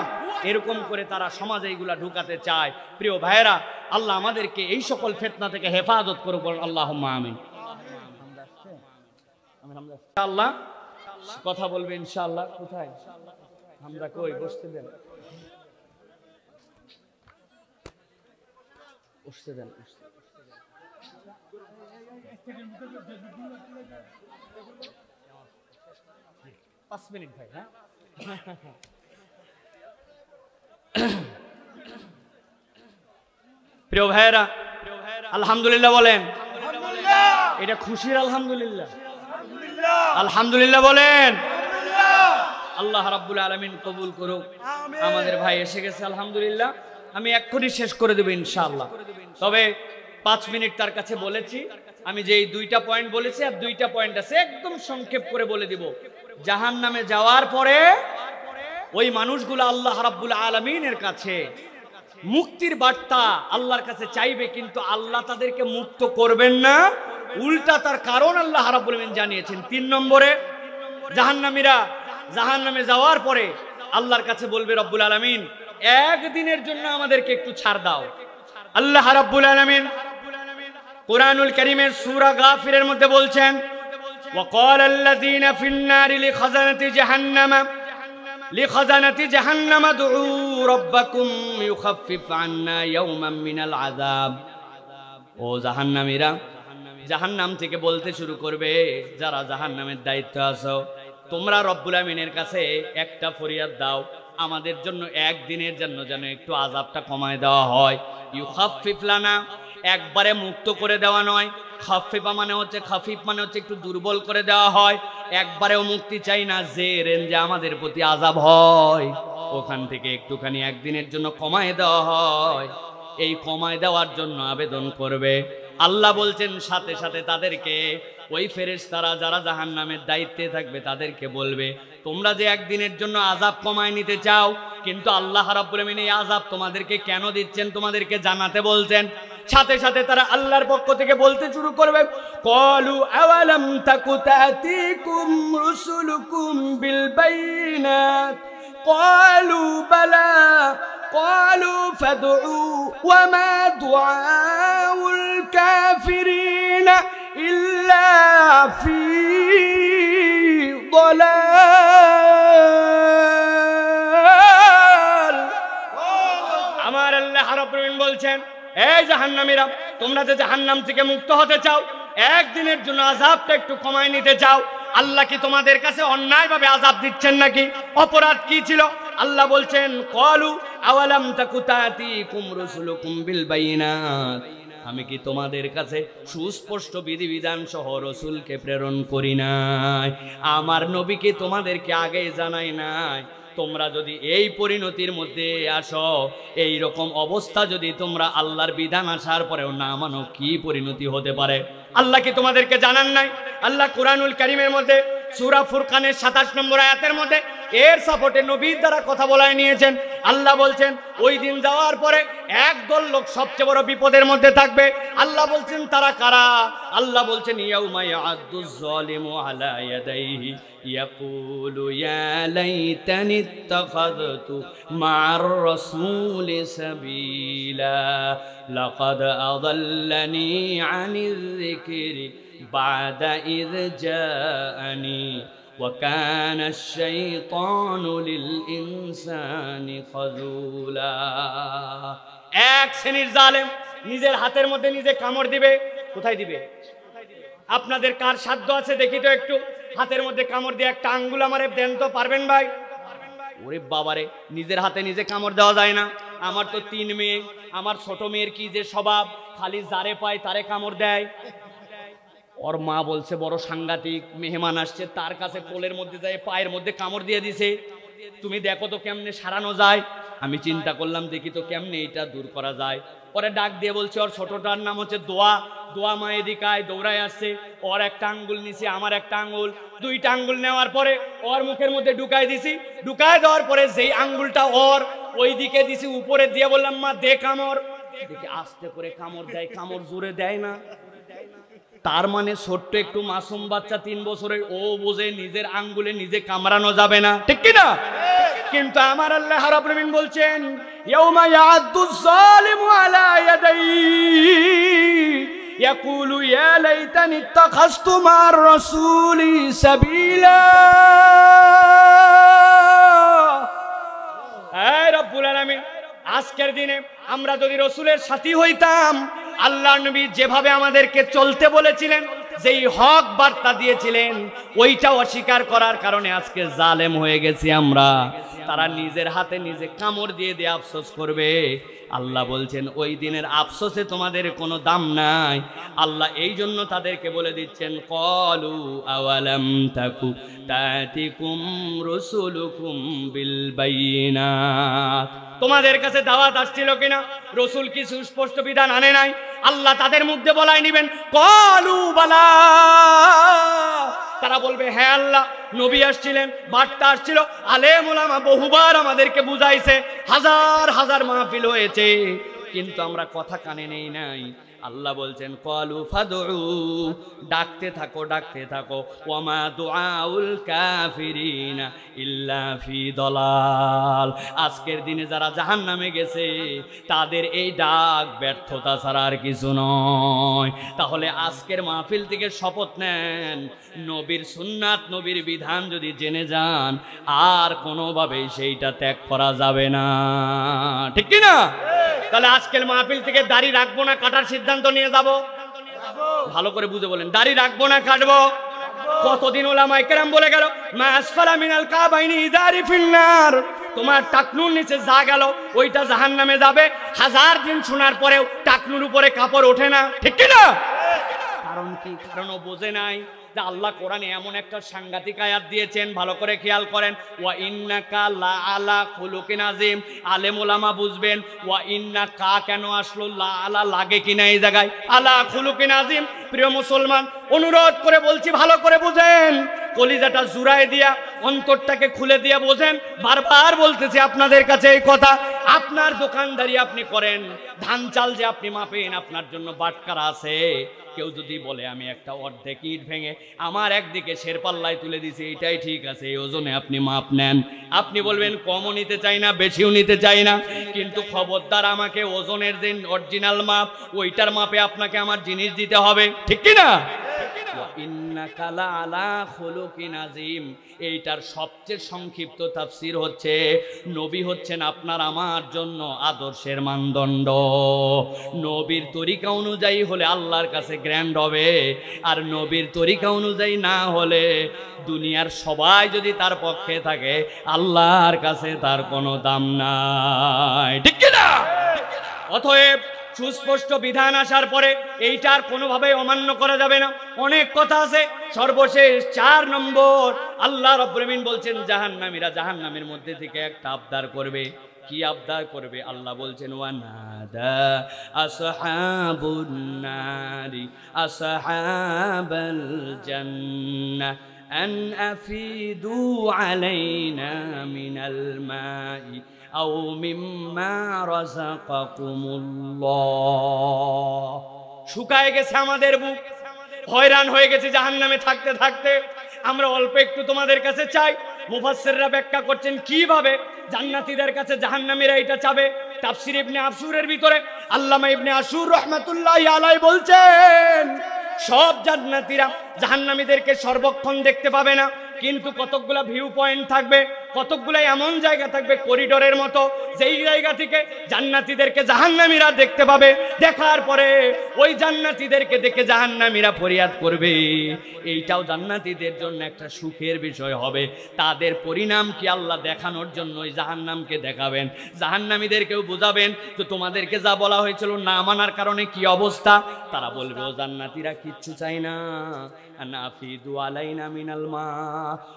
S1: এরকম করে তারা সমাজে এইগুলা ঢুকাতে চায়। প্রিয় ভাইয়েরা, আল্লাহ আমাদেরকে এই সকল ফিতনা থেকে হেফাজত করুক, আল্লাহুম্মা আমিন। ইনশাআল্লাহ কথা বলবে ইনশাআল্লাহ। কোথায় আমরা কই বসতে দেন, বসতে দেন। 5 মিনিট ভাই। হ্যাঁ প্রিয় ভাইয়েরা, আলহামদুলিল্লাহ বলেন। এটা খুশির আলহামদুলিল্লাহ, আলহামদুলিল্লাহ বলেন। আল্লাহ রাব্বুল আলামিন কবুল করুক। আমাদের ভাই এসে গেছে আলহামদুলিল্লাহ। আমি এক্ষুনি শেষ করে দেব ইনশাআল্লাহ। তবে 5 মিনিট তার কাছে বলেছি। আমি যেই 2টা পয়েন্ট বলেছি আর 2টা পয়েন্ট আছে, একদম সংক্ষেপ করে বলে দিব। জাহান্নামে যাওয়ার পরে ওই মানুষগুলো আল্লাহ রাব্বুল আলামিনের কাছে মুক্তির বার্তা আল্লাহর কাছে চাইবে, কিন্তু আল্লাহ তাদেরকে মুক্ত করবেন না, উল্টা তার কারণ আল্লাহ রাব্বুল আলামিন জানিয়েছেন। 3 নম্বরে জাহান্নামীরা জাহান্নামে যাওয়ার পরে আল্লাহর কাছে বলবে রব্বুল আলামিন, একদিনের জন্য আমাদেরকে একটু ছাড় দাও। আল্লাহ রাব্বুল আলামিন কুরআনুল কারীমের সূরা গাফিরের মধ্যে বলছেন, وقال الذين في النار لخزنة جهنم ادعوا ربكم يخفف عنا يوما من العذاب। ও জাহান্নামীরা জাহান্নাম থেকে বলতে শুরু করবে, যারা জাহান্নামের দায়িত্ব আছো, তোমরা রব্বুল আমিনের কাছে একটা ফরিয়াদ দাও, আমাদের জন্য একদিনের জন্য যেন একটু আযাবটা কমায় দেওয়া হয়। ইউখাফফিফ লানা, একবারে মুক্ত করে দেওয়া নয়। খাফিফা মানে হচ্ছে, খাফিফ মানে হচ্ছে একটু দুর্বল করে দেওয়া হয়। একবারেও মুক্তি চাই না, যে রেঞ্জে আমাদের প্রতি আযাব হয় ওখান থেকে একটুখানি একদিনের জন্য কমায় দেওয়া হয়। এই কমায় দেওয়ার জন্য আবেদন করবে। আল্লাহ বলছেন সাথে সাথে তাদেরকে ওই ফেরেশতারা যারা জাহান্নামের দায়িত্বে থাকবে তাদেরকে বলবে, তোমরা যে একদিনের জন্য আযাব কমায় নিতে চাও, কিন্তু আল্লাহ রাব্বুল আমিন এই আযাব তোমাদেরকে কেন দিচ্ছেন তোমাদেরকে জানাতে বলছেন। সাথে সাথে তারা আল্লাহর পক্ষ থেকে বলতে শুরু করবে, ক্বালু আওয়ালাম তাকু তাতিকুম রুসুলুকুম বিল বাইনাত ক্বালু বালা ক্বালু ফাদউ ওয়া মা দুআউল কাফিরিন ইল্লা ফি দালাল। আমার আল্লাহ রাব্বুল আমিন বলছেন, এই জাহান্নামীরা, তোমরা যে জাহান্নাম থেকে মুক্ত হতে চাও, একদিনের জন্য আযাবটা একটু কমায় নিতে চাও, আল্লাহ কি তোমাদের কাছে অন্যায়ভাবে আযাব দিচ্ছেন নাকি? অপরাধ কি ছিল? আল্লাহ বলছেন, ক্বালু আওয়ালাম তাকু তাতিকুম রুসুলুকুম বিল বাইনাত, আমি কি তোমাদের কাছে সুস্পষ্ট বিধিবিধান সহ রসুলকে প্রেরণ করি নাই? আমার নবীকে তোমাদেরকে আগে জানাই নাই? তোমরা যদি এই পরিণতির মধ্যে আসো, এই রকম অবস্থা যদি তোমরা আল্লাহর বিধান আসার পরেও না মানো, কি পরিণতি হতে পারে? আল্লাহ কি তোমাদেরকে জানান নাই? আল্লাহ কুরআনুল কারীমের মধ্যে সূরা ফুরকানের 27 নম্বর আয়াতের মধ্যে এর সাপোর্টে নবীর দ্বারা কথা বলায় নিয়েছেন। আল্লাহ বলছেন, ওই দিন যাওয়ার পরে একদল লোক সবচেয়ে বড় বিপদের মধ্যে থাকবে। আল্লাহ বলছেন, তারা কারা? আল্লাহ বলছেন, ইয়াউমা ইয়া'আদ্দুজ যালিমু আলা ইয়াদাইহি ইয়াকুলু ইয়া লাইতানি ইত্তাখাযতু মা'আর রাসূলি সাবিলা লাকাদ আযাল্লানি আনিয যিকরি বা'দা ইয জাআনি ওয়া কানা আশ-শাইতানু লিল-ইনসানি খাযুলা। এক শ্রেণীর জালেম নিজের হাতের মধ্যে নিজে কামড় দিবে। কোথায় দিবে? আপনাদের কার সাধ্য আছে দেখি তো একটু হাতের মধ্যে কামড় দিয়ে একটা আঙ্গুল আমারে দেন তো, পারবেন ভাই? ওরে বাবারে, নিজের হাতে নিজে কামড় দেওয়া যায় না। আমার তো 3 মেয়ে, আমার ছোট মেয়ের কি যে স্বভাব, খালি যারে পায় তারে কামড় দেয়। ওর মা বলছে বড় সাংঘাতিক, মেহমান আসছে তার কাছে কোলের মধ্যে যায় পায়ের মধ্যে কামড় দিয়ে দিছে, তুমি দেখো তো কেমনে সারানো যায়। আমি চিন্তা করলাম দেখি তো কেমনে এটা দূর করা যায়। পরে ডাক দিয়ে বলছে, ওর ছোটটার নাম হচ্ছে দোয়া। দোয়া মা এদিকায় দৌড়ায় আসছে, ওর একটা আঙ্গুল নিছি, আমার একটা আঙ্গুল, 2টা আঙ্গুল নেওয়ার পরে ওর মুখের মধ্যে ঢুকায় দিছি। ঢুকায় দেওয়ার পরে যেই আঙ্গুলটা ওর ওই দিকে দিছি, উপরে দিয়ে বললাম মা দে কামড়, দেখি আস্তে করে কামড় দেয়, কামড় জোরে দেয় না। তার মানে ছোট্ট একটু মাসুম বাচ্চা 3 বছরের, ও বোঝে নিজের আঙ্গুলে নিজে কামড়ানো যাবে না, ঠিক কি না? কিন্তু আমার আল্লাহ রাব্বুল আলামিন বলছেন ইয়াউমা ইয়াদুজ জালিমু আলা ইয়াদাইহি ইয়াকুলু ইয়া লাইতানি ইত্তাখাযতু মা'আর রাসূলি সাবিলা। হে রব্বুল আলামিন, আজকের দিনে আমরা যদি রাসূলের সাথী হইতাম, আল্লাহর নবী যেভাবে আমাদেরকে চলতে বলেছিলেন, যেই হক বার্তা দিয়েছিলেন, ওইটা অস্বীকার করার কারণে আজকে জালেম হয়ে গেছি আমরা। তারা নিজের হাতে নিজে কামড় দিয়ে দিয়ে আফসোস করবে। আল্লাহ বলছেন ওই দিনের আফসোসে তোমাদের কোনো দাম নাই। আল্লাহ এই জন্য তাদেরকে বলে দিচ্ছেন ক্বালু আওয়ালাম তাকু তাতিকুম রুসুলুকুম বিল বাইয়িনাত, তোমাদের কাছে দাওয়াত আসছিল কিনা? রাসূল কি সুস্পষ্ট বিধান আনে নাই? আল্লাহ তাদের মধ্যে বলাই নেবেন ক্বালু বালা, তারা বলবে হ্যাঁ আল্লাহ, নবী আসছিলেন, বার্তা আসছিল, আলেম ওলামা বহুবার আমাদেরকে বুঝাইছে, হাজার হাজার মাহফিল হয়েছে, কিন্তু আমরা কথা কানে নেই নাই। আল্লাহ বলছেন ক্বালু ফাদউ, ডাকতে থাকো ডাকতে থাকো, ওয়ামা দুআউল কাফিরিনা ইল্লা ফি দলাল। আজকের দিনে যারা জাহান্নামে গেছে তাদের এই ডাক ব্যর্থতা ছাড়া আর কিছু নয়। তাহলে আজকের মাহফিল থেকে শপথ নেন, নবীর সুন্নাত নবীর বিধান যদি জেনে যান আর কোনোভাবেই সেইটা ত্যাগ করা যাবে না, ঠিক কি না? তাহলে আজকের মাহফিল থেকে দাড়ি রাখবো না কাটার সিদ্ধান্ত নিয়ে যাব। ভালো করে বুঝে বলেন, দাড়ি রাখবো না কাটবো? কতদিন ওলামায়ে কেরাম বলে গেল মা আসফালা মিনাল কাবাইনি ইজারি ফিন্নার, তোমার টাকনুর নিচে যা গেল ওইটা জাহান্নামে যাবে। 1000 দিন শোনার পরেও টাকনুর উপরে কাপড় ওঠে না, ঠিক কি না? কারণ কি? কারণ ও বোঝে নাই যে আল্লাহ কোরআনে এমন একটা সাংঘাতিক আয়াত দিয়েছেন, ভালো করে খেয়াল করেন। ওয়া ইন্নাকা লা আলা খুলুকিন আযীম, আলেম ওলামা বুঝবেন ওয়া ইন্নাকা কেন আসলো, লা আলা লাগে কিনা এই জায়গায়, আলা খুলুকিন আযীম। প্রিয় মুসলমান, অনুরোধ করে বলছি ভালো করে বুঝেন, কলিজাটা জুড়ায় দিয়া অন্তরটাকে খুলে দিয়া বোঝেন। বারবার বলতেছি আপনাদের কাছে এই কথা, আপনার দোকানদারি আপনি করেন, ধান চাল যে আপনি মাপেন, আপনার জন্য বাটকারা আছে। কেউ যদি বলে আমি একটা অর্ধেক ইট ভেঙে আমার একদিকে শেরপাল্লায় তুলে দিছি, এটাই ঠিক আছে, এই ওজনে আপনি মাপ নেন। আপনি বলবেন কমও নিতে চাই না, বেশিও নিতে চাই না, কিন্তু খবরদার আমাকে ওজনের যে অরিজিনাল মাপ, ওইটার মাপে আপনাকে আমার জিনিস দিতে হবে, ঠিক কি না? ইন্নাকা লা আলা খুলুকিন আযীম, এইটার সবচেয়ে সংক্ষিপ্ত তাফসীর হচ্ছে নবী হচ্ছেন আপনার আমার জন্য আদর্শের মানদণ্ড। নবীর তরিকা অনুযায়ী হলে আল্লাহর কাছে গ্র্যান্ড হবে, আর নবীর তরিকা অনুযায়ী না হলে দুনিয়ার সবাই যদি তার পক্ষে থাকে আল্লাহর কাছে তার কোনো দাম নাই, ঠিক কি না? অতএব সুস্পষ্ট বিধান আসার পরে এইটার কোনোভাবেই অমান্য করা যাবে না। অনেক কথা আছে, সর্বশেষ 4 নম্বর আল্লাহ রাব্বুল আমিন বলছেন জাহান্নামীরা জাহান্নামের মধ্যে থেকে একটা আবদার করবে। কি আবদার করবে? আল্লাহ বলছেন ওয়ানাদা আসহাবুন নারি আসহাবাল জান্নাহ আন আফিদু আলাইনা মিনাল মাই আও মিম্মা রাযাকাকুমুল্লাহ। শুকায় গেছে আমাদের বুক, হয়রান হয়ে গেছে জাহান্নামে থাকতে থাকতে। আমরা অল্প একটু তোমাদের কাছে চাই। মুফাসসিররা ব্যাখ্যা করছেন কিভাবে জান্নাতীদের কাছে জাহান্নামীরা এটা চাবে। তাফসীর ইবনে আশুরের ভিতরে আল্লামা ইবনে আশুর রাহমাতুল্লাহি আলাইহি বলছেন সব জান্নাতীরা জাহান্নামীদেরকে সর্বক্ষণ দেখতে পাবে না, কিন্তু কতকগুলা ভিউ পয়েন্ট থাকবে, কতকগুলা এমন জায়গা থাকবে করিডোরের মতো, যেই জায়গা থেকে জান্নাতীদেরকে জাহান্নামীরা দেখতে পাবে। দেখার পরে ওই জান্নাতীদেরকে দেখে জাহান্নামীরা ফরিয়াদ করবে। এইটাও জান্নাতীদের জন্য একটা সুখের বিষয় হবে। তাদের পরিণাম কি আল্লাহ দেখানোর জন্য ওই জাহান্নামকে দেখাবেন, জাহান্নামীদেরকেও বুঝাবেন তো তোমাদেরকে যা বলা হয়েছিল না মানার কারণে কি অবস্থা। তারা বলবে ও জান্নাতীরা কিচ্ছু চাই না, নাফিদু আলাইনা মিনাল মা,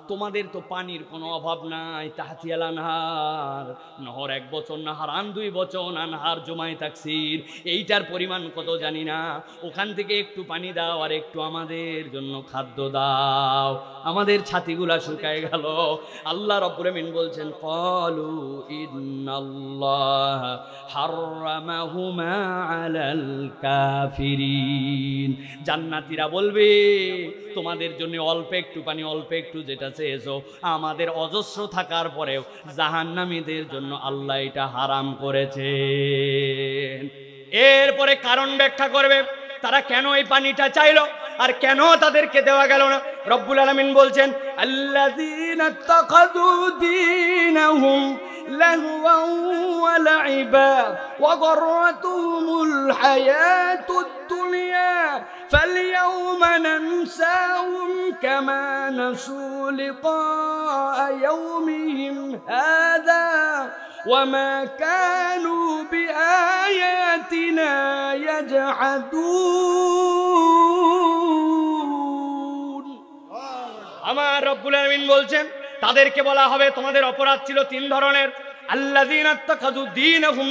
S1: তোমাদের তো পানির কোনো অভাব নাই, নাই তাহতিয়াল আনহার, নহর 1 বছর, নাহারান 2 বছর, আনহার জমাই তাকসির, এইটার পরিমাণ কত জানি না। ওখান থেকে একটু পানি দাও আর একটু আমাদের জন্য খাদ্য দাও, আমাদের ছাতিগুলা শুকায় গেল। আল্লাহ রাব্বুল আমিন বলছেন ক্বালু ইন্নাল্লাহ হাররামাহুমা আলাল কাফিরিন। জান্নাতীরা বলবে তোমাদের জন্য অল্প একটু পানি, অল্প একটু যেটা চেয়েছো, আমাদের অজস্র থাকার পরেও জাহান্নামীদের জন্য আল্লাহ এটা হারাম করেছেন। এরপরে কারণ ব্যাখ্যা করবে তারা কেন এই পানিটা চাইলো আর কেন তাদেরকে দেওয়া গেল না। রব্বুল আলামিন বলছেন আল্লাযীনা ইত্তাখাযু দীনাহুম লাহওয়ান ওয়া লাইবা ওয়া গররাতুহুমুল হায়াতুদ দুনিয়া ফালইয়াওমা নানসাহুম কামা নাসু লিকা ইয়াওমিহিম হাযা ওয়ামা কানু বিআয়াতিনা ইয়াজহাদুন। আমার রব্বুল আলামিন বলছেন তাদেরকে বলা হবে তোমাদের অপরাধ ছিল 3 ধরনের। আল্লাযীনা ইত্তাখাযু দীনাহুম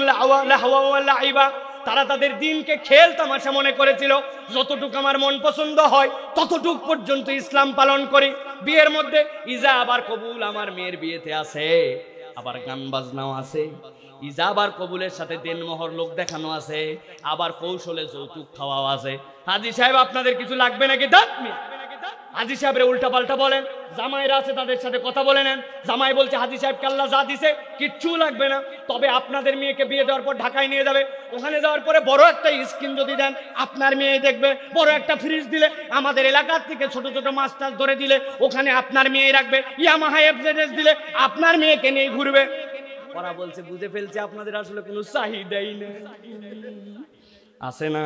S1: লাহওয়া ওয়া লাইবা, তারা তাদের দিনকে খেল তামাশা মনে করেছিল, যতটুকু আমার মন পছন্দ হয় ততটুক পর্যন্ত ইসলাম পালন করি। বিয়ের মধ্যে ইজাব আর কবুল, আমার মেয়ের বিয়েতে আছে, আবার গান বাজনাও আছে, ইজাব আর কবুলের সাথে দেনমোহর লোক দেখানো আছে, আবার কৌশলে যৌতুক খাওয়াও আছে। হাজী সাহেব আপনাদের কিছু লাগবে নাকি? হাজী সাহেবরে উল্টা পাল্টা বলেন, জামাইরা আছে তাদের সাথে কথা বলে নেন। জামাই বলছে হাজী সাহেবকে আল্লাহ যা দিছে কিচ্ছু লাগবে না, তবে আপনাদের মেয়েকে বিয়ে দেওয়ার পর ঢাকায় নিয়ে যাবে, ওখানে যাওয়ার পরে বড় একটা স্ক্রিন যদি দেন আপনার মেয়ে দেখবে, বড় একটা ফ্রিজ দিলে, আমাদের এলাকার থেকে ছোট ছোট মাছ টাছ ধরে দিলে ওখানে আপনার মেয়ে রাখবে, ইয়ামাহা এফজেডএস দিলে আপনার মেয়েকে নিয়ে ঘুরবে। ওরা বলছে বুঝে ফেলছে আপনাদের আসলে কোনো চাহিদাই নেই, আছে না?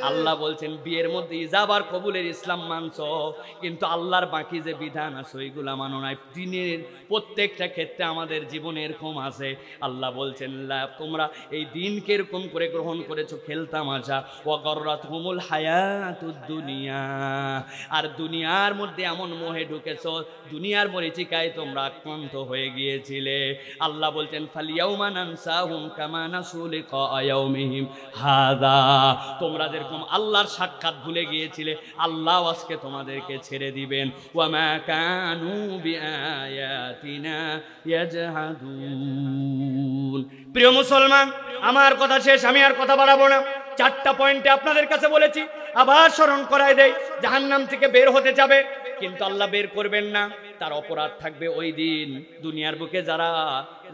S1: আল্লাহ বলছেন বিয়ের মধ্যে ইজাব আর কবুলের ইসলাম মানছো, কিন্তু আল্লাহর বাকি যে বিধান আছে ওইগুলা মানো নাই। দিনের প্রত্যেকটা ক্ষেত্রে আমাদের জীবনে এরকম আছে। আল্লাহ বলছেন তোমরা এই দিনকে এরকম করে গ্রহণ করেছো খেলতামাশা, ওয়া গররাতহুমুল হায়াতুদ দুনিয়া, আর দুনিয়ার মধ্যে এমন মোহে ঢুকেছো, দুনিয়ার মরিচিকায় তোমরা আক্রান্ত হয়ে গিয়েছিলে। আল্লাহ বলছেন ফালিয়াউমা নানসাহুম কামা নাসু লিকা ইয়াউমিহিম হাযা, তোমরা যেরকম আল্লাহর সাক্ষাৎ ভুলে গিয়েছিলে আল্লাহ আজকে তোমাদেরকে ছেড়ে দিবেন। ওয়ামা কানু বিআয়াতিনা ইয়াজহাদুন। প্রিয় মুসলমান, আমার কথা শেষ, আমি আর কথা বাড়াবো না। 4টা পয়েন্টে আপনাদের কাছে বলেছি, আবার স্মরণ করাই দেই। জাহান্নাম থেকে বের হতে যাবে, কিন্তু আল্লাহ বের করবেন না, তার অপরাধ থাকবে ওই দিন। দুনিয়ার বুকে যারা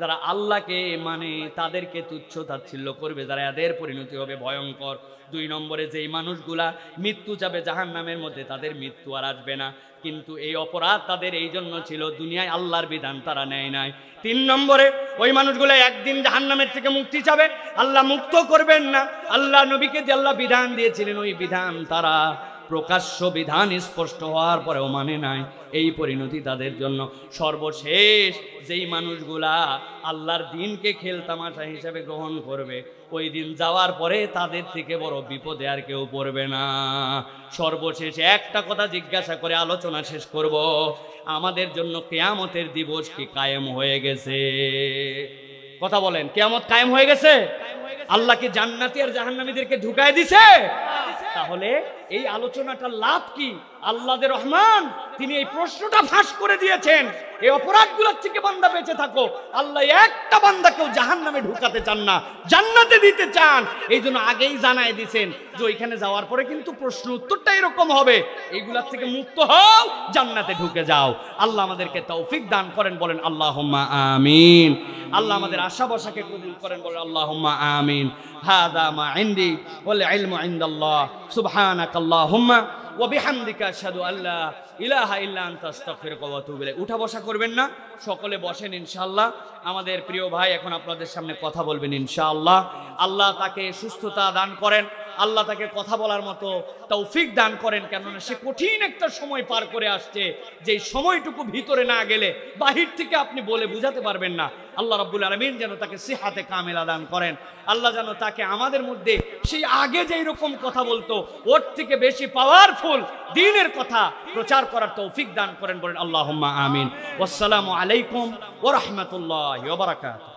S1: যারা আল্লাহকে মানে তাদেরকে তুচ্ছ তাচ্ছিল্য করবে, যারা এদের পরিণতি হবে ভয়ঙ্কর। 2 নম্বরে যেই মানুষগুলা মৃত্যু যাবে জাহান্নামের মধ্যে, তাদের মৃত্যু আর আসবে না, কিন্তু এই অপরাধ তাদের এই জন্য ছিল দুনিয়ায় আল্লাহর বিধান তারা নেয় নাই। 3 নম্বরে ওই মানুষগুলো একদিন জাহান্নামের থেকে মুক্তি চাবে, আল্লাহ মুক্ত করবেন না। আল্লাহ নবীকে যে আল্লাহ বিধান দিয়েছিলেন ওই বিধান তারা প্রকাশ্য বিধান স্পষ্ট হওয়ার পরেও মানে নাই, এই পরিণতি তাদের জন্য। সর্বশেষ যেই মানুষগুলা আল্লাহর দিনকে খেলতামাশা হিসাবে গ্রহণ করবে, ওই দিন যাওয়ার পরে তাদের থেকে বড় বিপদে আর কেউ পড়বে না। সর্বশেষ একটা কথা জিজ্ঞাসা করে আলোচনা শেষ করব, আমাদের জন্য কিয়ামতের দিবস কি কায়েম হয়ে গেছে? কথা বলেন, কিয়ামত কায়েম হয়ে গেছে? আল্লাহ কি জান্নাতি আর জাহান্নামীদেরকে ঢুকায় দিছে? তাহলে এই আলোচনাটার লাভ কি? আল্লাহ যে রহমান, তিনি এই প্রশ্নটা ফাঁস করে দিয়েছেন, এই অপরাধগুলোর থেকে বান্দা বেঁচে থাকো। আল্লাহ একটা বান্দাকেও জাহান্নামে ঢুকাতে চান না, জান্নাতে দিতে চান। এই জন্য আগেই জানায় দিয়েছেন যে ওইখানে যাওয়ার পরে কিন্তু প্রশ্ন উত্তরটা এরকম হবে, এইগুলার থেকে মুক্ত হও, জান্নাতে ঢুকে যাও। আল্লাহ আমাদেরকে তৌফিক দান করেন, বলেন আল্লাহুম্মা আমিন। আল্লাহ আমাদের আশা বসাকে কবুল করেন, বলেন আল্লাহুম্মা আমিন। হাদা মা ইনদি ওয়াল ইলমু ইনদাল্লাহ। সুবহানাকাল্লাহুম্মা ওয়া বিহামদিকা আশহাদু আল্লা ইলাহা ইল্লা আনতা আস্তাগফিরুকা ওয়া আতুবু ইলাইক। উঠা বসা করবেন না, সকলে বসেন ইনশাআল্লাহ। আমাদের প্রিয় ভাই এখন আপনাদের সামনে কথা বলবেন ইনশাআল্লাহ। আল্লাহ তাকে সুস্থতা দান করেন, আল্লাহ তাকে কথা বলার মতো তৌফিক দান করেন, কেননা সে কঠিন একটা সময় পার করে আসছে, যেই সময়টুকু ভিতরে না গেলে বাহির থেকে আপনি বলে বুঝাতে পারবেন না। আল্লাহ রাব্বুল আলামিন যেন তাকে সিহাতে কামেলা দান করেন। আল্লাহ যেন তাকে আমাদের মধ্যে সেই আগে যেই রকম কথা বলতো ওর থেকে বেশি পাওয়ারফুল দ্বীনের কথা প্রচার করার তৌফিক দান করেন, বলেন আল্লাহুম্মা আমিন। ওয়াসসালামু আলাইকুম ওয়া রাহমাতুল্লাহি ওয়া বারাকাতুহু।